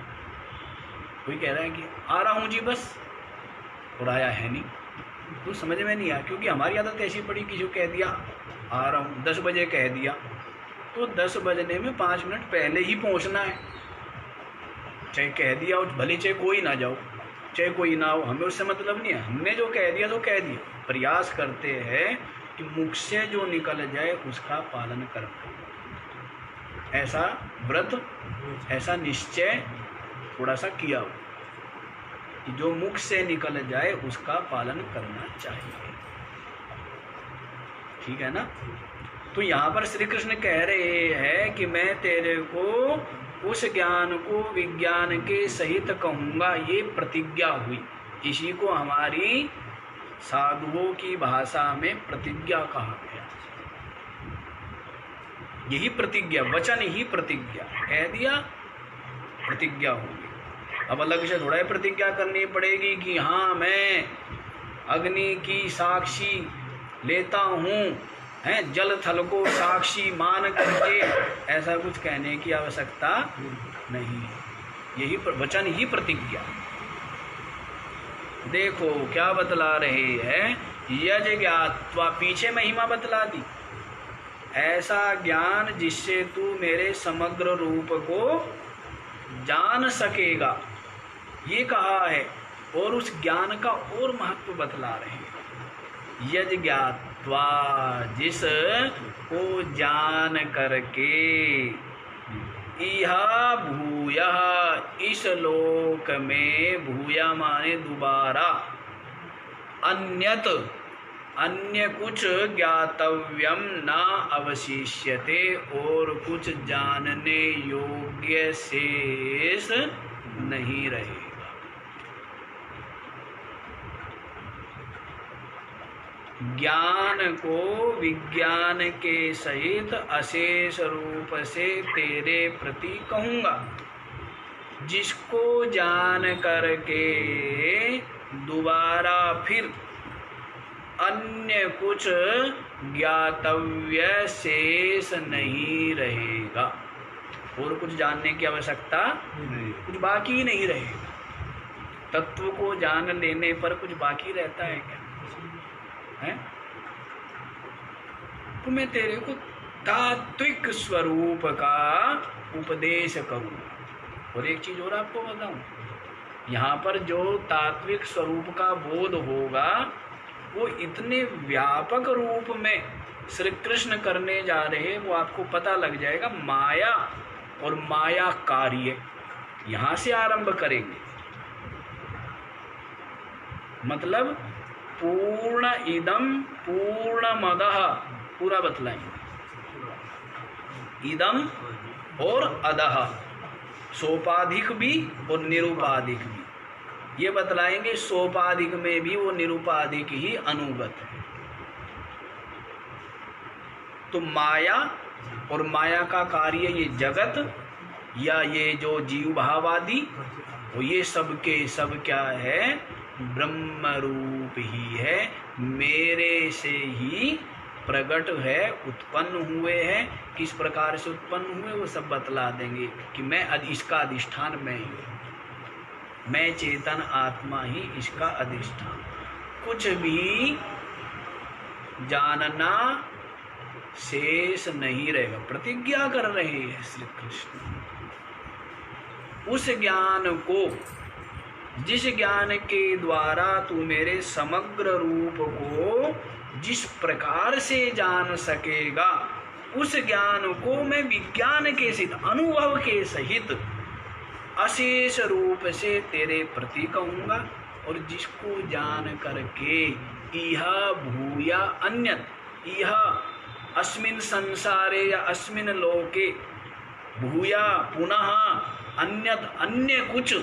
कोई कह रहा है कि आ रहा हूँ जी बस, और आया है नहीं, तो समझ में नहीं आया। क्योंकि हमारी आदत ऐसी पड़ी कि जो कह दिया आ रहा हूँ, 10 बजे कह दिया तो 10 बजने में 5 मिनट पहले ही पहुँचना है। चाहे कह दिया और भले चाहे कोई ना जाओ, चाहे कोई ना हो, हमें उससे मतलब नहीं है। हमने जो कह दिया तो कह दिया। प्रयास करते हैं कि मुख से जो निकल जाए उसका पालन कर, ऐसा व्रत, ऐसा निश्चय थोड़ा सा किया हो कि जो मुख से निकल जाए उसका पालन करना चाहिए। ठीक है ना? तो यहाँ पर श्री कृष्ण कह रहे हैं कि मैं तेरे को उस ज्ञान को विज्ञान के सहित कहूँगा, ये प्रतिज्ञा हुई। इसी को हमारी साधुओं की भाषा में प्रतिज्ञा कहा गया। यही प्रतिज्ञा, वचन ही प्रतिज्ञा, कह दिया प्रतिज्ञा होगी। अब अलग से थोड़ा प्रतिज्ञा करनी पड़ेगी कि हाँ मैं अग्नि की साक्षी लेता हूँ, हैं, जल थल को साक्षी मान करके, ऐसा कुछ कहने की आवश्यकता नहीं। यही वचन ही प्रतिज्ञा। देखो क्या बतला रहे हैं, यज ज्ञात्वा, पीछे महिमा बतला दी, ऐसा ज्ञान जिससे तू मेरे समग्र रूप को जान सकेगा, ये कहा है। और उस ज्ञान का और महत्व बतला रहे हैं। यज ज्ञात्वा, जिस को जान करके, इह भूयः, इस लोक में, भूया माने दोबारा, अन्यत, अन्य कुछ ज्ञातव्यम न अवशिष्यते, और कुछ जानने योग्य शेष नहीं रहेगा। ज्ञान को विज्ञान के सहित अशेष रूप से तेरे प्रति कहूँगा। जिसको जान करके दोबारा फिर अन्य कुछ ज्ञातव्य शेष नहीं रहेगा। और कुछ जानने की आवश्यकता नहीं, कुछ बाकी नहीं रहेगा। तत्व को जान लेने पर कुछ बाकी रहता है क्या? है? तो मैं तेरे को तात्विक स्वरूप का उपदेश करूँ। और एक चीज और आपको बताऊं, यहाँ पर जो तात्विक स्वरूप का बोध होगा वो इतने व्यापक रूप में श्री कृष्ण करने जा रहे हैं, वो आपको पता लग जाएगा। माया और माया कार्य यहाँ से आरंभ करेंगे। मतलब पूर्ण इदम पूर्णमदः पूरा बतलाएंगे। इदम और अदः, सोपाधिक भी और निरुपाधिक भी ये बतलाएंगे। सोपाधिक में भी वो निरुपाधिक ही अनुगत है। तो माया और माया का कार्य ये जगत या ये जो जीव भावादि, वो ये सब के सब क्या है? ब्रह्म रूप ही है, मेरे से ही प्रकट है, उत्पन्न हुए हैं। किस प्रकार से उत्पन्न हुए वो सब बतला देंगे कि मैं इसका अधिष्ठान मैं ही हूँ, मैं चेतन आत्मा ही इसका अधिष्ठान। कुछ भी जानना शेष नहीं रहेगा। प्रतिज्ञा कर रहे हैं श्री कृष्ण। उस ज्ञान को, जिस ज्ञान के द्वारा तू मेरे समग्र रूप को जिस प्रकार से जान सकेगा, उस ज्ञान को मैं विज्ञान के सहित, अनुभव के सहित अशेष रूप से तेरे प्रति कहूँगा। और जिसको जान करके इह भूया अन्यत, इह अस्मिन संसारे या अस्मिन लोके, भूया पुनः अन्यत अन्य कुछ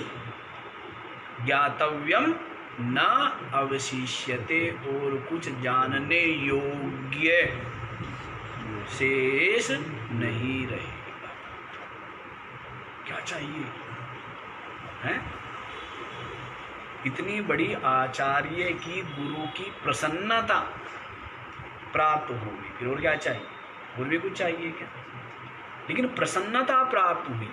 ज्ञातव्यम न अवशिष्यते, और कुछ जानने योग्य शेष नहीं रहेगा। क्या चाहिए है? इतनी बड़ी आचार्य की, गुरु की प्रसन्नता प्राप्त होगी। फिर और क्या चाहिए? और भी कुछ चाहिए क्या? लेकिन प्रसन्नता प्राप्त हुई।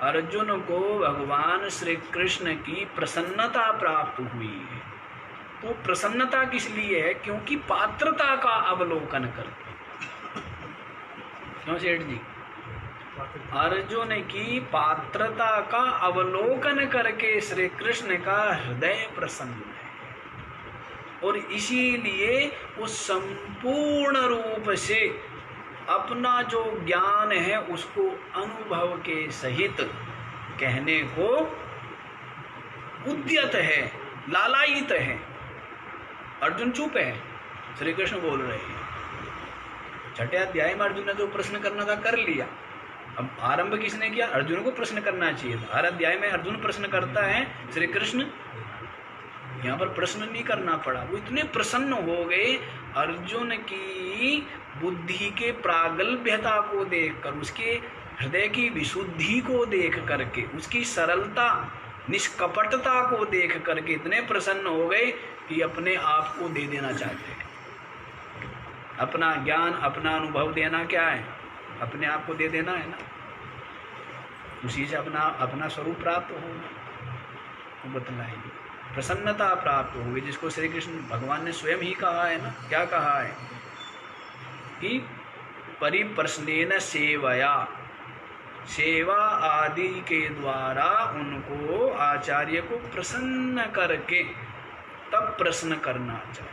अर्जुन को भगवान श्री कृष्ण की प्रसन्नता प्राप्त हुई है। तो प्रसन्नता किस लिए है? क्योंकि पात्रता का अवलोकन करके। क्यों सेठ जी? अर्जुन की पात्रता का अवलोकन करके श्री कृष्ण का हृदय प्रसन्न है, और इसीलिए वो संपूर्ण रूप से अपना जो ज्ञान है उसको अनुभव के सहित कहने को उद्यत है, लालायित है। अर्जुन चुप है, श्री कृष्ण बोल रहे हैं। छठे अध्याय में अर्जुन ने जो प्रश्न करना था कर लिया। अब आरंभ किसने किया? अर्जुन को प्रश्न करना चाहिए था। हर अध्याय में अर्जुन प्रश्न करता है, श्री कृष्ण यहाँ पर प्रश्न नहीं करना पड़ा। वो इतने प्रसन्न हो गए अर्जुन की बुद्धि के प्रागल्भ्यता को देखकर, उसके हृदय की विशुद्धि को देख करके, उसकी सरलता निष्कपटता को देख करके इतने प्रसन्न हो गए कि अपने आप को दे देना चाहते हैं। अपना ज्ञान, अपना अनुभव देना क्या है? अपने आप को दे देना है ना। उसी से अपना स्वरूप प्राप्त होगा। वो बतलाएंगे। प्रसन्नता प्राप्त होगी, जिसको श्री कृष्ण भगवान ने स्वयं ही कहा है ना। क्या कहा है? कि परिप्रश्नेन सेवया, सेवा आदि के द्वारा उनको, आचार्य को प्रसन्न करके तब प्रश्न करना चाहिए।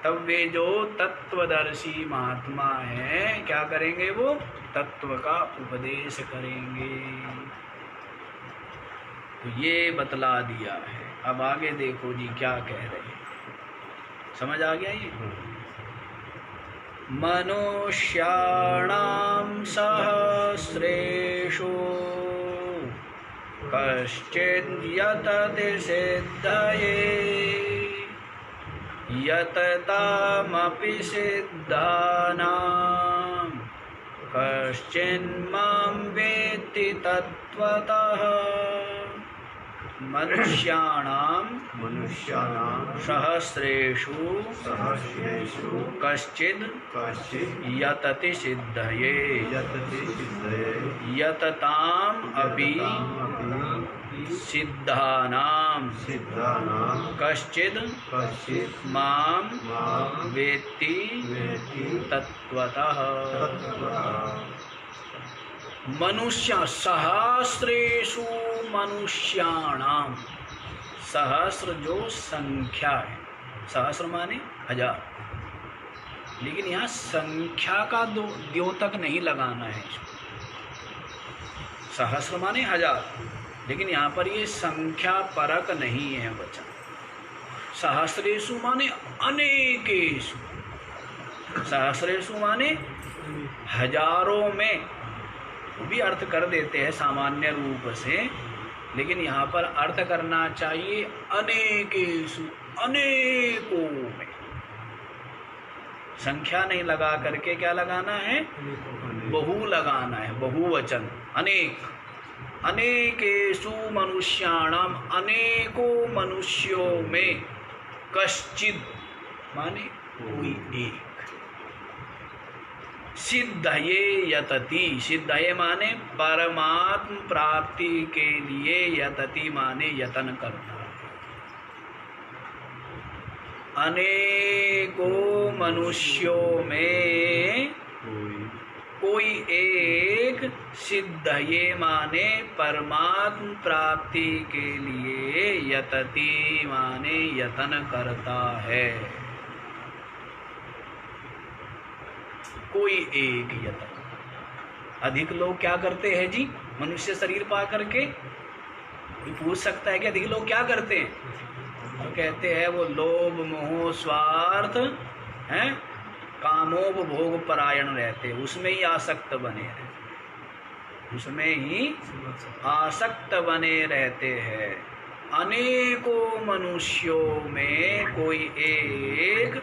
तब वे जो तत्वदर्शी महात्मा हैं क्या करेंगे? वो तत्व का उपदेश करेंगे। तो ये बतला दिया है। अब आगे देखो जी क्या कह रहे हैं, समझ आ गया ये? मनुष्याणां सहस्रेषु कश्चिद् यतति सिद्धये यततामपि सिद्धानां कश्चिन्मां वेत्ति तत्त्वतः मनुष्याणां सहस्रेषु कश्चिद् यतति सिद्धये यतताम् अपि सिद्धानां कश्चिद् मां वेत्ति तत्त्वतः। मनुष्य सहस्रेषु मनुष्याणाम, सहस्र जो संख्या है, सहस्र माने हजार, लेकिन यहाँ संख्या का द्योतक नहीं लगाना है इसको। सहस्र माने हजार, लेकिन यहाँ पर ये संख्या परक नहीं है वचन। सहस्रेषु माने अनेकेषु, सहस्रेषु माने हजारों में, भी अर्थ कर देते हैं सामान्य रूप से, लेकिन यहाँ पर अर्थ करना चाहिए अनेकेषु, अनेकों में। संख्या नहीं लगा करके क्या लगाना है, बहु लगाना है, बहुवचन, अनेक। अनेकेषु मनुष्याणाम, अनेकों मनुष्यों में, कश्चिद माने कोई एक, सिद्धये यतति, सिद्धये माने परमात्म प्राप्ति के लिए, यतति माने यतन करता है। अनेकों मनुष्यों में कोई एक, सिद्धये माने परमात्म प्राप्ति के लिए, यतति माने यतन करता है। कोई एक यतन। अधिक लोग क्या करते हैं जी, मनुष्य शरीर पा करके? कोई पूछ सकता है कि अधिक लोग क्या करते हैं? तो कहते हैं वो लोभ मोह स्वार्थ हैं, कामोपभोग परायण रहते, उसमें ही आसक्त बने रहते, उसमें ही आसक्त बने रहते हैं। अनेकों मनुष्यों में कोई एक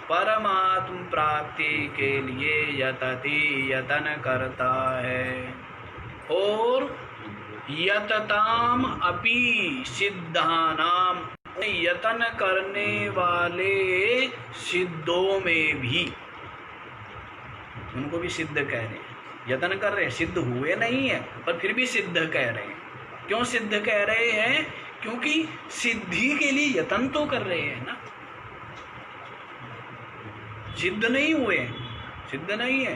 परमात्म प्राप्ति के लिए यतति यतन करता है, और यतताम अपि सिद्धानाम, यतन करने वाले सिद्धों में भी, उनको भी सिद्ध कह रहे हैं। यतन कर रहे हैं, सिद्ध हुए नहीं है पर फिर भी सिद्ध कह रहे हैं। क्यों सिद्ध कह रहे हैं? क्योंकि सिद्धि के लिए यतन तो कर रहे हैं ना, सिद्ध नहीं हुए, सिद्ध नहीं है,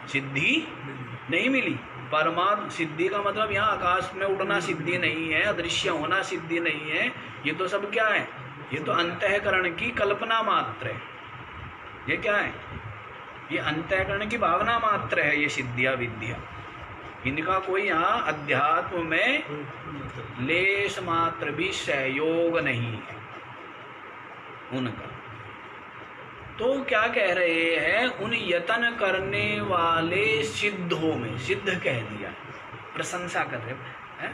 सिद्धि नहीं मिली। परमात्म सिद्धि का मतलब यहाँ आकाश में उड़ना सिद्धि नहीं है, अदृश्य होना सिद्धि नहीं है। ये तो सब क्या है, ये तो अंतःकरण की कल्पना मात्र है। ये क्या है, ये अंतःकरण की भावना मात्र है। ये सिद्धिया विद्या, इनका कोई यहाँ अध्यात्म में लेश मात्र भी सहयोग नहीं है उनका। तो क्या कह रहे हैं, उन यतन करने वाले सिद्धों में, सिद्ध कह दिया, प्रशंसा कर रहे हैं,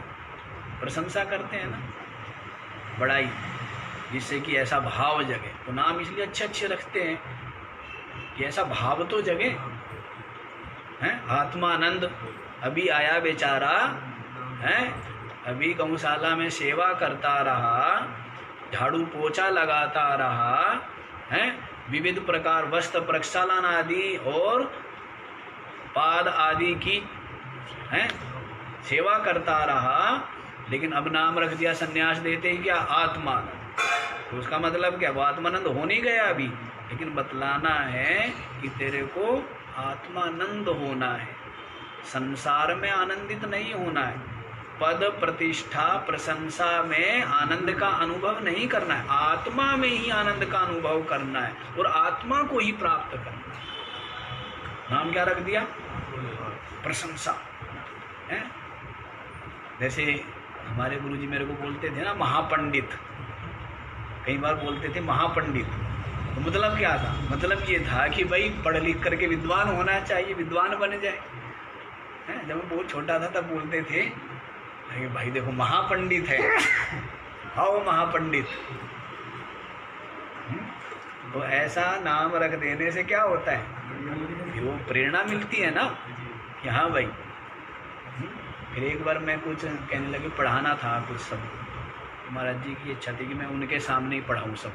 प्रशंसा करते हैं ना, बड़ाई, जिससे कि ऐसा भाव जगे। तो नाम इसलिए अच्छे अच्छे रखते हैं कि ऐसा भाव तो जगे हैं। आत्मानंद अभी आया बेचारा है, अभी गौशाला में सेवा करता रहा, झाड़ू पोछा लगाता रहा है, विविध प्रकार वस्त्र प्रक्षालन आदि और पाद आदि की है सेवा करता रहा, लेकिन अब नाम रख दिया संन्यास देते ही क्या, आत्मानंद। तो उसका मतलब क्या, वो आत्मानंद हो नहीं गया अभी, लेकिन बतलाना है कि तेरे को आत्मानंद होना है, संसार में आनंदित नहीं होना है। पद प्रतिष्ठा प्रशंसा में आनंद का अनुभव नहीं करना है, आत्मा में ही आनंद का अनुभव करना है और आत्मा को ही प्राप्त करना है। नाम क्या रख दिया, प्रशंसा है। जैसे हमारे गुरुजी मेरे को बोलते थे ना महापंडित, कई बार बोलते थे महापंडित, तो मतलब क्या था, मतलब ये था कि भाई पढ़ लिख करके विद्वान होना चाहिए, विद्वान बन जाए। जब मैं बहुत छोटा था तब बोलते थे अरे भाई देखो महापंडित है, आओ महापंडित। तो ऐसा नाम रख देने से क्या होता है, वो प्रेरणा मिलती है ना कि हाँ भाई। फिर एक बार मैं कुछ कहने लगे, पढ़ाना था कुछ सब, महाराज जी की इच्छा थी कि मैं उनके सामने ही पढ़ाऊँ सब।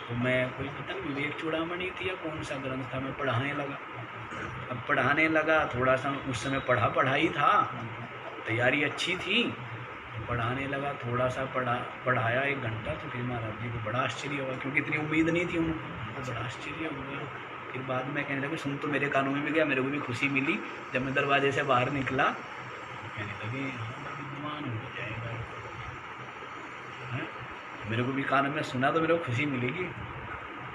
तो मैं कोई पता नहीं विवेक चूड़ामणि थी या कौन सा ग्रंथ था, मैं पढ़ाने लगा। अब पढ़ाने लगा, थोड़ा सा उस समय पढ़ाई था, तैयारी अच्छी थी, पढ़ाने लगा, थोड़ा सा पढ़ाया 1 घंटा। तो फिर महाराज जी को बड़ा आश्चर्य हुआ, क्योंकि इतनी उम्मीद नहीं थी उनको, तो बड़ा आश्चर्य हुआ। फिर बाद में कहने लगे, सुन तो मेरे कानों में भी गया, मेरे को भी खुशी मिली। जब मैं दरवाजे से बाहर निकला, कहने लगे विद्वान हो जाएगा, मेरे को भी कान में सुना तो मेरे को खुशी मिलेगी,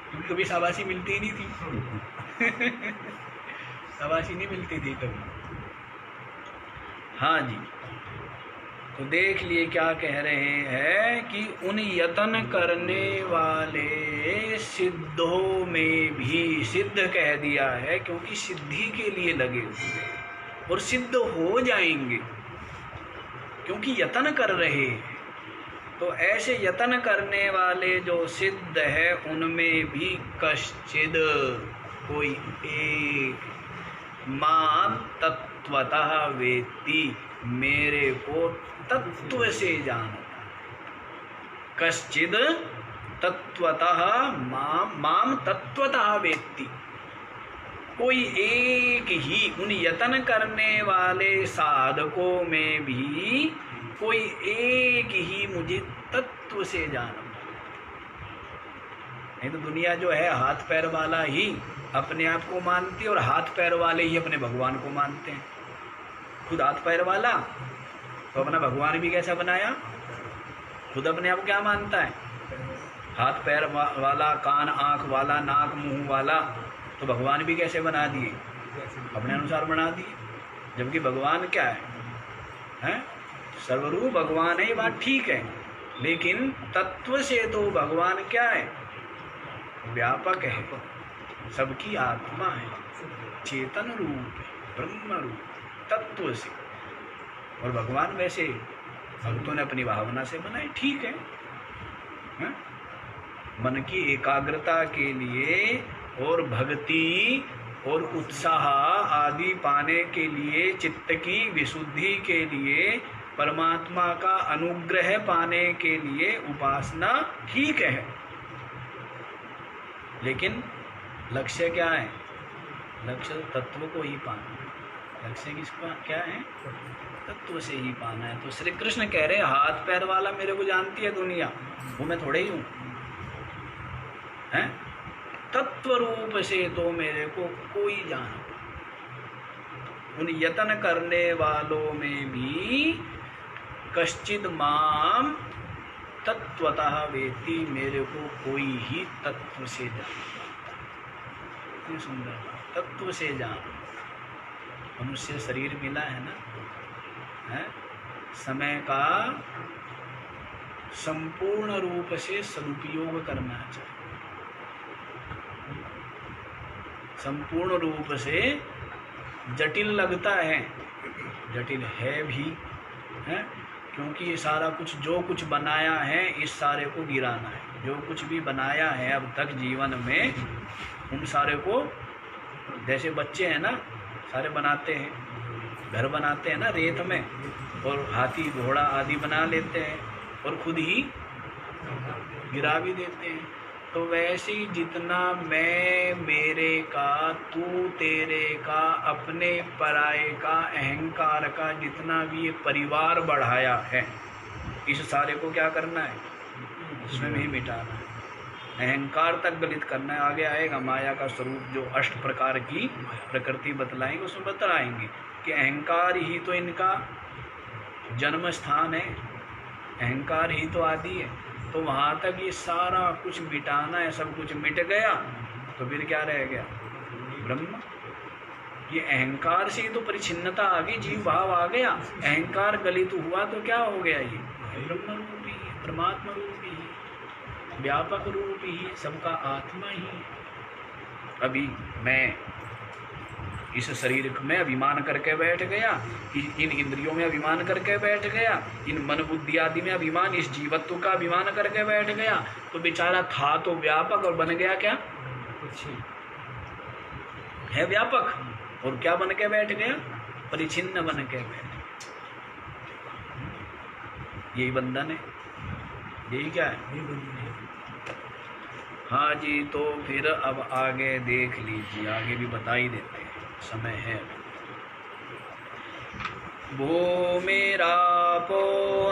क्योंकि कभी शाबाशी मिलती ही नहीं थी। शाबाशी नहीं मिलती थी कभी। हाँ जी, तो देख लिए क्या कह रहे हैं कि उन यतन करने वाले सिद्धों में भी, सिद्ध कह दिया है क्योंकि सिद्धि के लिए लगे हुए, और सिद्ध हो जाएंगे क्योंकि यतन कर रहे हैं। तो ऐसे यतन करने वाले जो सिद्ध है, उनमें भी कश्चिद कोई एक मां तत्वतः वेत्ति, मेरे को तत्व से जानता। कश्चिद तत्वतः माम तत्वतः वेत्ति, कोई एक ही, उन यतन करने वाले साधकों में भी कोई एक ही मुझे तत्व से जानता। नहीं तो दुनिया जो है हाथ पैर वाला ही अपने आप को मानती है, और हाथ पैर वाले ही अपने भगवान को मानते हैं। खुद हाथ पैर वाला तो अपना भगवान भी कैसा बनाया, खुद अपने आप क्या मानता है, हाथ पैर वाला, कान आँख वाला, नाक मुंह वाला, तो भगवान भी कैसे बना दिए, अपने अनुसार बना दिए। जबकि भगवान क्या है? सर्वरूप भगवान है, ये बात ठीक है, लेकिन तत्व से तो भगवान क्या है, व्यापक है, सबकी आत्मा है, चेतन रूप है, ब्रह्म रूप, तत्व से। और भगवान वैसे भक्तों ने अपनी भावना से बनाए, ठीक है, है? मन की एकाग्रता के लिए और भक्ति और उत्साह आदि पाने के लिए, चित्त की विशुद्धि के लिए, परमात्मा का अनुग्रह पाने के लिए उपासना ठीक है, लेकिन लक्ष्य क्या है? लक्ष्य तत्व को ही पाना। लक्ष्य किसका क्या है? तत्व से ही पाना है। तो श्री कृष्ण कह रहे हाथ पैर वाला मेरे को जानती है दुनिया, वो मैं थोड़े ही हूँ, हैं? तत्व रूप से तो मेरे को कोई जाना। उन यतन करने वालों में भी कश्चिद माम तत्वतः वेत्ति, मेरे को कोई ही तत्व से जानता। इतनी सुंदर बात, तत्व से जान। मनुष्य शरीर मिला है ना, है? समय का संपूर्ण रूप से सदुपयोग करना चाहिए, संपूर्ण रूप से। जटिल लगता है, जटिल है भी, है? क्योंकि ये सारा कुछ जो कुछ बनाया है, इस सारे को गिराना है। जो कुछ भी बनाया है अब तक जीवन में, उन सारे को, जैसे बच्चे हैं ना, सारे बनाते हैं, घर बनाते हैं ना रेत में, और हाथी घोड़ा आदि बना लेते हैं, और खुद ही गिरा भी देते हैं। तो वैसे ही जितना मैं मेरे का, तू तेरे का, अपने पराये का, अहंकार का जितना भी ये परिवार बढ़ाया है, इस सारे को क्या करना है? इसमें ही मिटाना है, अहंकार तक गलित करना है। आगे आएगा माया का स्वरूप, जो 8 प्रकार की प्रकृति बतलाएंगे, उसमें बतलाएंगे कि अहंकार ही तो इनका जन्म स्थान है, अहंकार ही तो आदि है। तो वहाँ तक ये सारा कुछ मिटाना है, सब कुछ मिट गया तो फिर क्या रह गया? ब्रह्म। ये अहंकार से ही तो परिच्छिन्नता आ गई, जीव भाव आ गया, अहंकार गलित हुआ तो क्या हो गया? ये ब्रह्म रूप ही, परमात्मा रूप ही, व्यापक रूप ही, सबका आत्मा ही। अभी मैं इस शरीर में अभिमान करके बैठ गया, इन इंद्रियों में अभिमान करके बैठ गया, इन मन बुद्धि आदि में अभिमान, इस जीवत्व का अभिमान करके बैठ गया, तो बेचारा था तो व्यापक और बन गया क्या? कुछ ही। है व्यापक, और क्या बन के बैठ गया? परिचिन्न बन के बैठ गया। यही बंधन है, यही क्या है? हाँ जी, तो फिर अब आगे देख लीजिए, आगे भी बता ही देते हैं, समय है। भूमिरापो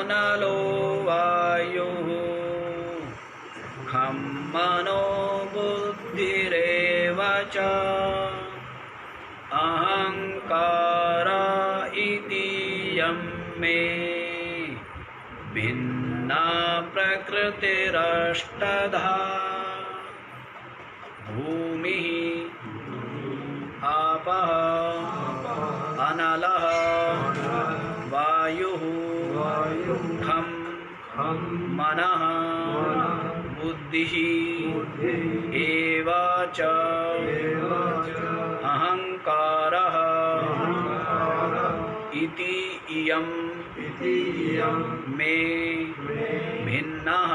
नलो वायुः खं मनो बुद्धिरेव च अहंकार इति यं मे भिन्ना प्रकृतिरष्टधा भूमिः आपः अनलः वायुः खं मनः बुद्धिः एव च अहंकारः इति इयं मे भिन्नः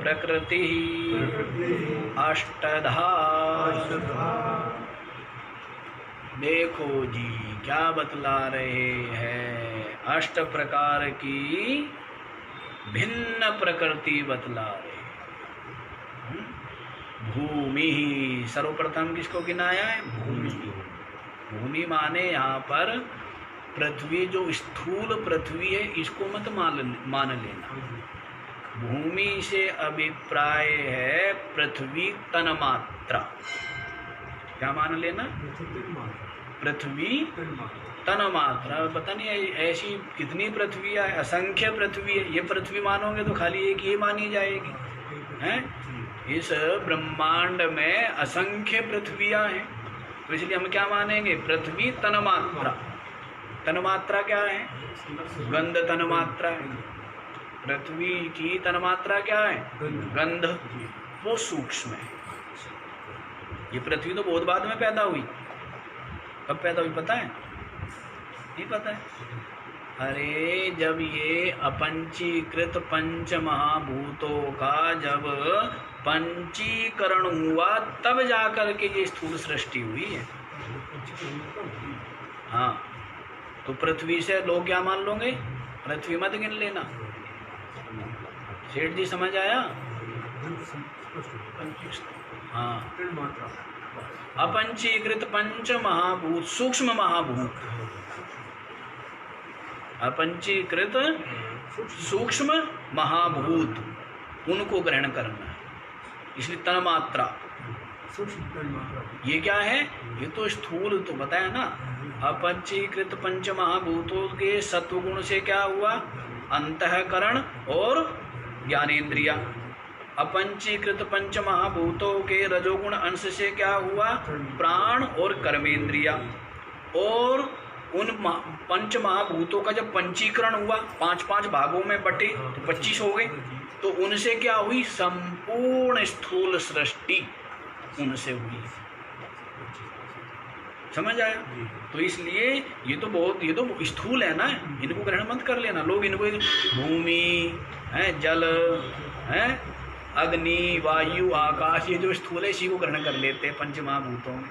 प्रकृतिः अष्टधा। देखो जी क्या बतला रहे हैं, 8 प्रकार की भिन्न प्रकृति बतला रहे। भूमि, सर्वप्रथम किसको गिनाया है? भूमि। भूमि माने यहाँ पर पृथ्वी, जो स्थूल पृथ्वी है, इसको मत मान लेना। भूमि से अभिप्राय है पृथ्वी तन्मात्रा। क्या मान लेना? पृथ्वी तन्मात्रा। पता नहीं ऐसी कितनी पृथ्वियाँ है, असंख्य पृथ्वी है। ये पृथ्वी मानोगे तो खाली एक ही मानी जाएगी, हैं? इस ब्रह्मांड में असंख्य पृथ्वियाँ हैं, तो इसलिए हम क्या मानेंगे? पृथ्वी तन्मात्रा। तन्मात्रा क्या है? गंध तन्मात्रा है। पृथ्वी की तन्मात्रा क्या है? गंध। वो सूक्ष्म है। ये पृथ्वी तो बहुत बाद में पैदा हुई। कब पैदा हुई पता है? नहीं पता है? अरे जब ये अपंचीकृत पंच महाभूतों का जब पंचीकरण हुआ, तब जाकर के ये स्थूल सृष्टि हुई है। हाँ, तो पृथ्वी से लोग क्या मान लोगे? पृथ्वी मत गिन लेना। सेठ जी समझ आया? हाँ, अपंचीकृत पंच महाभूत, सूक्ष्म महाभूत, अपंचीकृत सूक्ष्म महाभूत, उनको ग्रहण करना है। इसलिए तन्मात्रा, ये क्या है? ये तो स्थूल तो बताया ना। अपंचीकृत पंच महाभूतों के सत्वगुण से क्या हुआ? अंतःकरण और ज्ञानेन्द्रिया। अपंचीकृत पंच महाभूतों के रजोगुण अंश से क्या हुआ? प्राण और कर्मेंद्रिया। और उन पंच महाभूतों का जब पंचीकरण हुआ, 5-5 भागों में बटे तो 25 हो गए, तो उनसे क्या हुई? संपूर्ण स्थूल सृष्टि उनसे हुई। समझ आया? तो इसलिए ये तो स्थूल है ना, इनको ग्रहण मत कर लेना। लोग इनको भूमि है, जल है, अग्नि, वायु, आकाश, ये जो स्थूल है इसी को ग्रहण कर लेते हैं पंच महाभूतों में।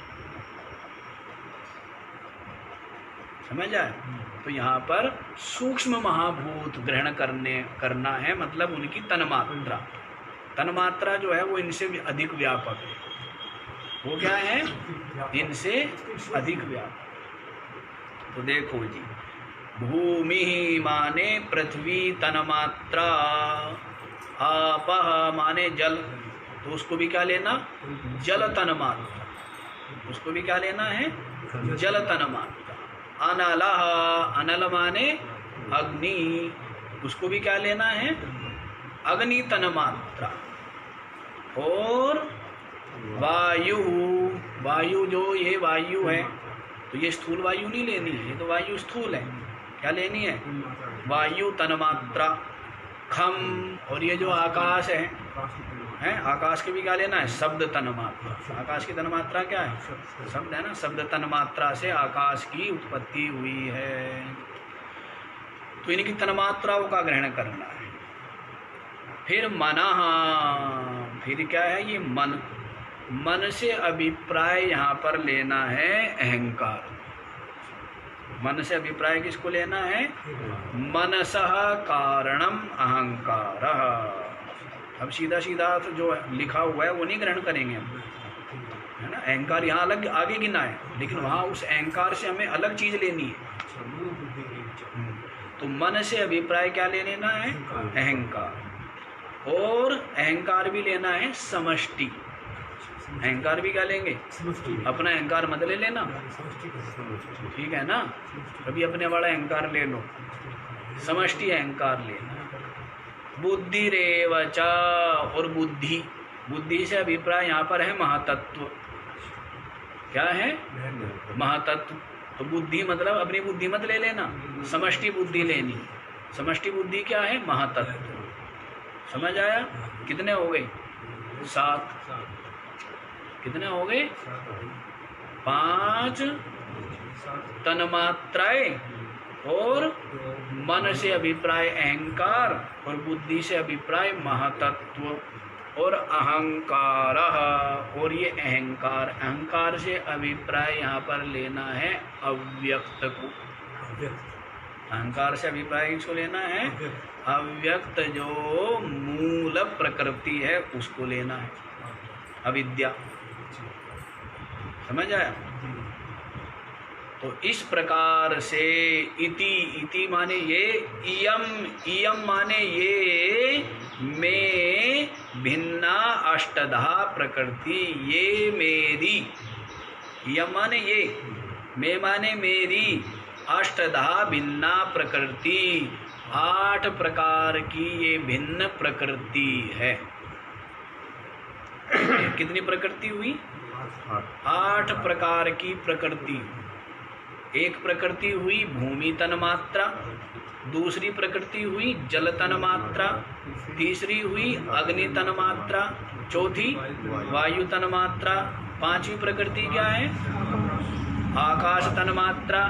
समझ आए? तो यहाँ पर सूक्ष्म महाभूत ग्रहण करना है, मतलब उनकी तन्मात्रा। तन्मात्रा जो है वो इनसे भी अधिक व्यापक है। वो क्या है? इनसे अधिक व्यापक। तो देखो जी, भूमि माने पृथ्वी तन्मात्रा, आपः माने जल, तो उसको भी क्या लेना? जल तन्मात्रा। उसको भी क्या लेना है? जल तन्मात्रा। अनलः, अनल माने अग्नि, उसको भी क्या लेना है? अग्नि तन्मात्रा। और वायु, वायु जो ये वायु है, तो ये स्थूल वायु नहीं लेनी है, ये तो वायु स्थूल है। क्या लेनी है? वायु तन्मात्रा। खम, और ये जो आकाश है, आकाश के भी क्या लेना है? शब्द तन्मात्रा। आकाश की तन्मात्रा क्या है? शब्द है ना। शब्द तन्मात्रा से आकाश की उत्पत्ति हुई है, तो इनकी तन्मात्राओं का ग्रहण करना है। फिर मनः, फिर क्या है? ये मन, मन से अभिप्राय यहाँ पर लेना है अहंकार। मन से अभिप्राय किसको लेना है? मनसः कारणम अहंकार। अब सीधा सीधा तो जो लिखा हुआ है वो नहीं ग्रहण करेंगे हम, है ना। अहंकार यहाँ अलग आगे गिना है, लेकिन वहाँ उस अहंकार से हमें अलग चीज लेनी है। तो मन से अभिप्राय क्या ले लेना है? अहंकार। और अहंकार भी लेना है समष्टि। अहंकार भी क्या लेंगे? अपना अहंकार मत ले लेना, ठीक है ना। कभी अपने वाला अहंकार ले लो, समष्टि अहंकार लेना। बुद्धि रेवच, और बुद्धि, बुद्धि से अभिप्राय यहाँ पर है महातत्व। क्या है? महातत्व। तो बुद्धि मतलब अपनी बुद्धि मत ले लेना, समष्टि बुद्धि लेनी। समष्टि बुद्धि क्या है? महातत्व। समझ आया? कितने हो गए? 7। कितने हो गए? 5 तन्मात्राएं, और मन से अभिप्राय अहंकार, और बुद्धि से अभिप्राय महातत्व, और अहंकार। और ये अहंकार, अहंकार से अभिप्राय यहाँ पर लेना है अव्यक्त को। अहंकार से अभिप्राय किसको लेना है? अव्यक्त, जो मूल प्रकृति है उसको लेना है, अविद्या। समझ आया? तो इस प्रकार से इति, इति माने ये, इयम, इयम माने ये, में भिन्ना अष्टधा प्रकृति, ये मेरी। इयम माने ये, में माने मेरी, अष्टधा भिन्ना प्रकृति, 8 प्रकार की ये भिन्न प्रकृति है। कितनी प्रकृति हुई? 8 प्रकार की प्रकृति। एक प्रकृति हुई भूमि तन्मात्रा, दूसरी प्रकृति हुई जल तन्मात्रा, तीसरी हुई अग्नि तन्मात्रा, चौथी वायु तन्मात्रा, 5वीं प्रकृति क्या है? आकाश तन्मात्रा,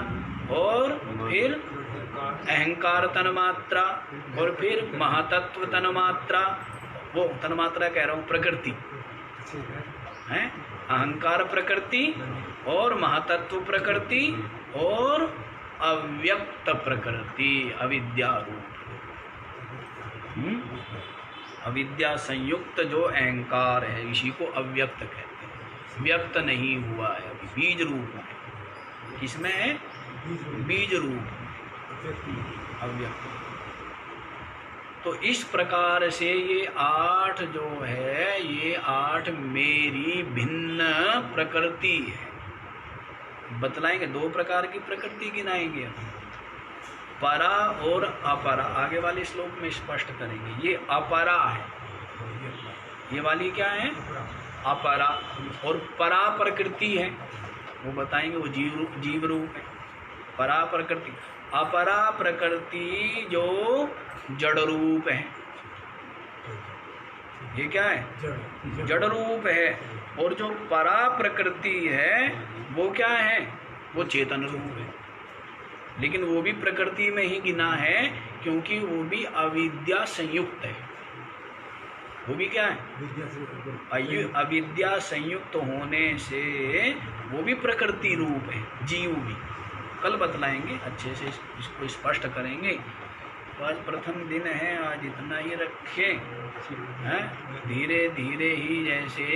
और फिर अहंकार तन्मात्रा, और फिर महातत्व तन्मात्रा। वो तन्मात्रा कह रहा हूँ, प्रकृति है। अहंकार प्रकृति, और महातत्व प्रकृति, और अव्यक्त प्रकृति, अविद्या रूप। अविद्या संयुक्त जो अहंकार है, इसी को अव्यक्त कहते हैं। व्यक्त नहीं हुआ है अभी, बीज रूप है। किसमें है? बीज रूप, अव्यक्त। तो इस प्रकार से ये 8 जो है, ये 8 मेरी भिन्न प्रकृति है। बतलाएंगे 2 प्रकार की प्रकृति गिनाएंगे, परा और अपरा। आगे वाले श्लोक में स्पष्ट करेंगे। ये अपरा है, ये वाली क्या है? अपरा। और परा प्रकृति है, वो बताएंगे, वो जीव रूप है। परा प्रकृति, अपरा प्रकृति जो जड़ रूप है। ये क्या है? जड़ रूप है। और जो परा प्रकृति है वो क्या है? वो चेतन रूप है। लेकिन वो भी प्रकृति में ही गिना है, क्योंकि वो भी अविद्या संयुक्त है। वो भी क्या है? अविद्या संयुक्त होने से वो भी प्रकृति रूप है, जीव भी। कल बतलाएंगे, अच्छे से इसको स्पष्ट करेंगे। तो आज प्रथम दिन है, आज इतना ही रखें। धीरे धीरे ही, जैसे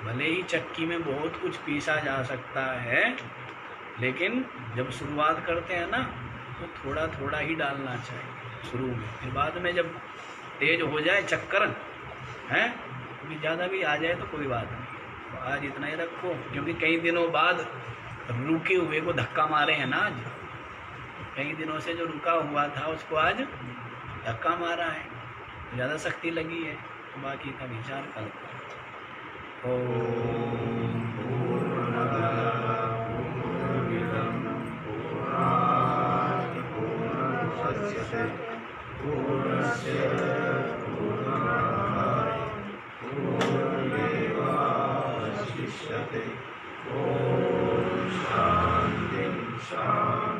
भले ही चक्की में बहुत कुछ पीसा जा सकता है, लेकिन जब शुरुआत करते हैं ना, तो थोड़ा थोड़ा ही डालना चाहिए शुरू में। फिर बाद में जब तेज हो जाए चक्कर है, कभी ज़्यादा भी आ जाए तो कोई बात नहीं। तो आज इतना ही रखो, क्योंकि कई दिनों बाद रुके हुए को धक्का मारे हैं ना। आज कई दिनों से जो रुका हुआ था उसको आज धक्का मारा है, ज़्यादा शक्ति लगी है। तो बाकी का विचार करते हैं। शांति शांति।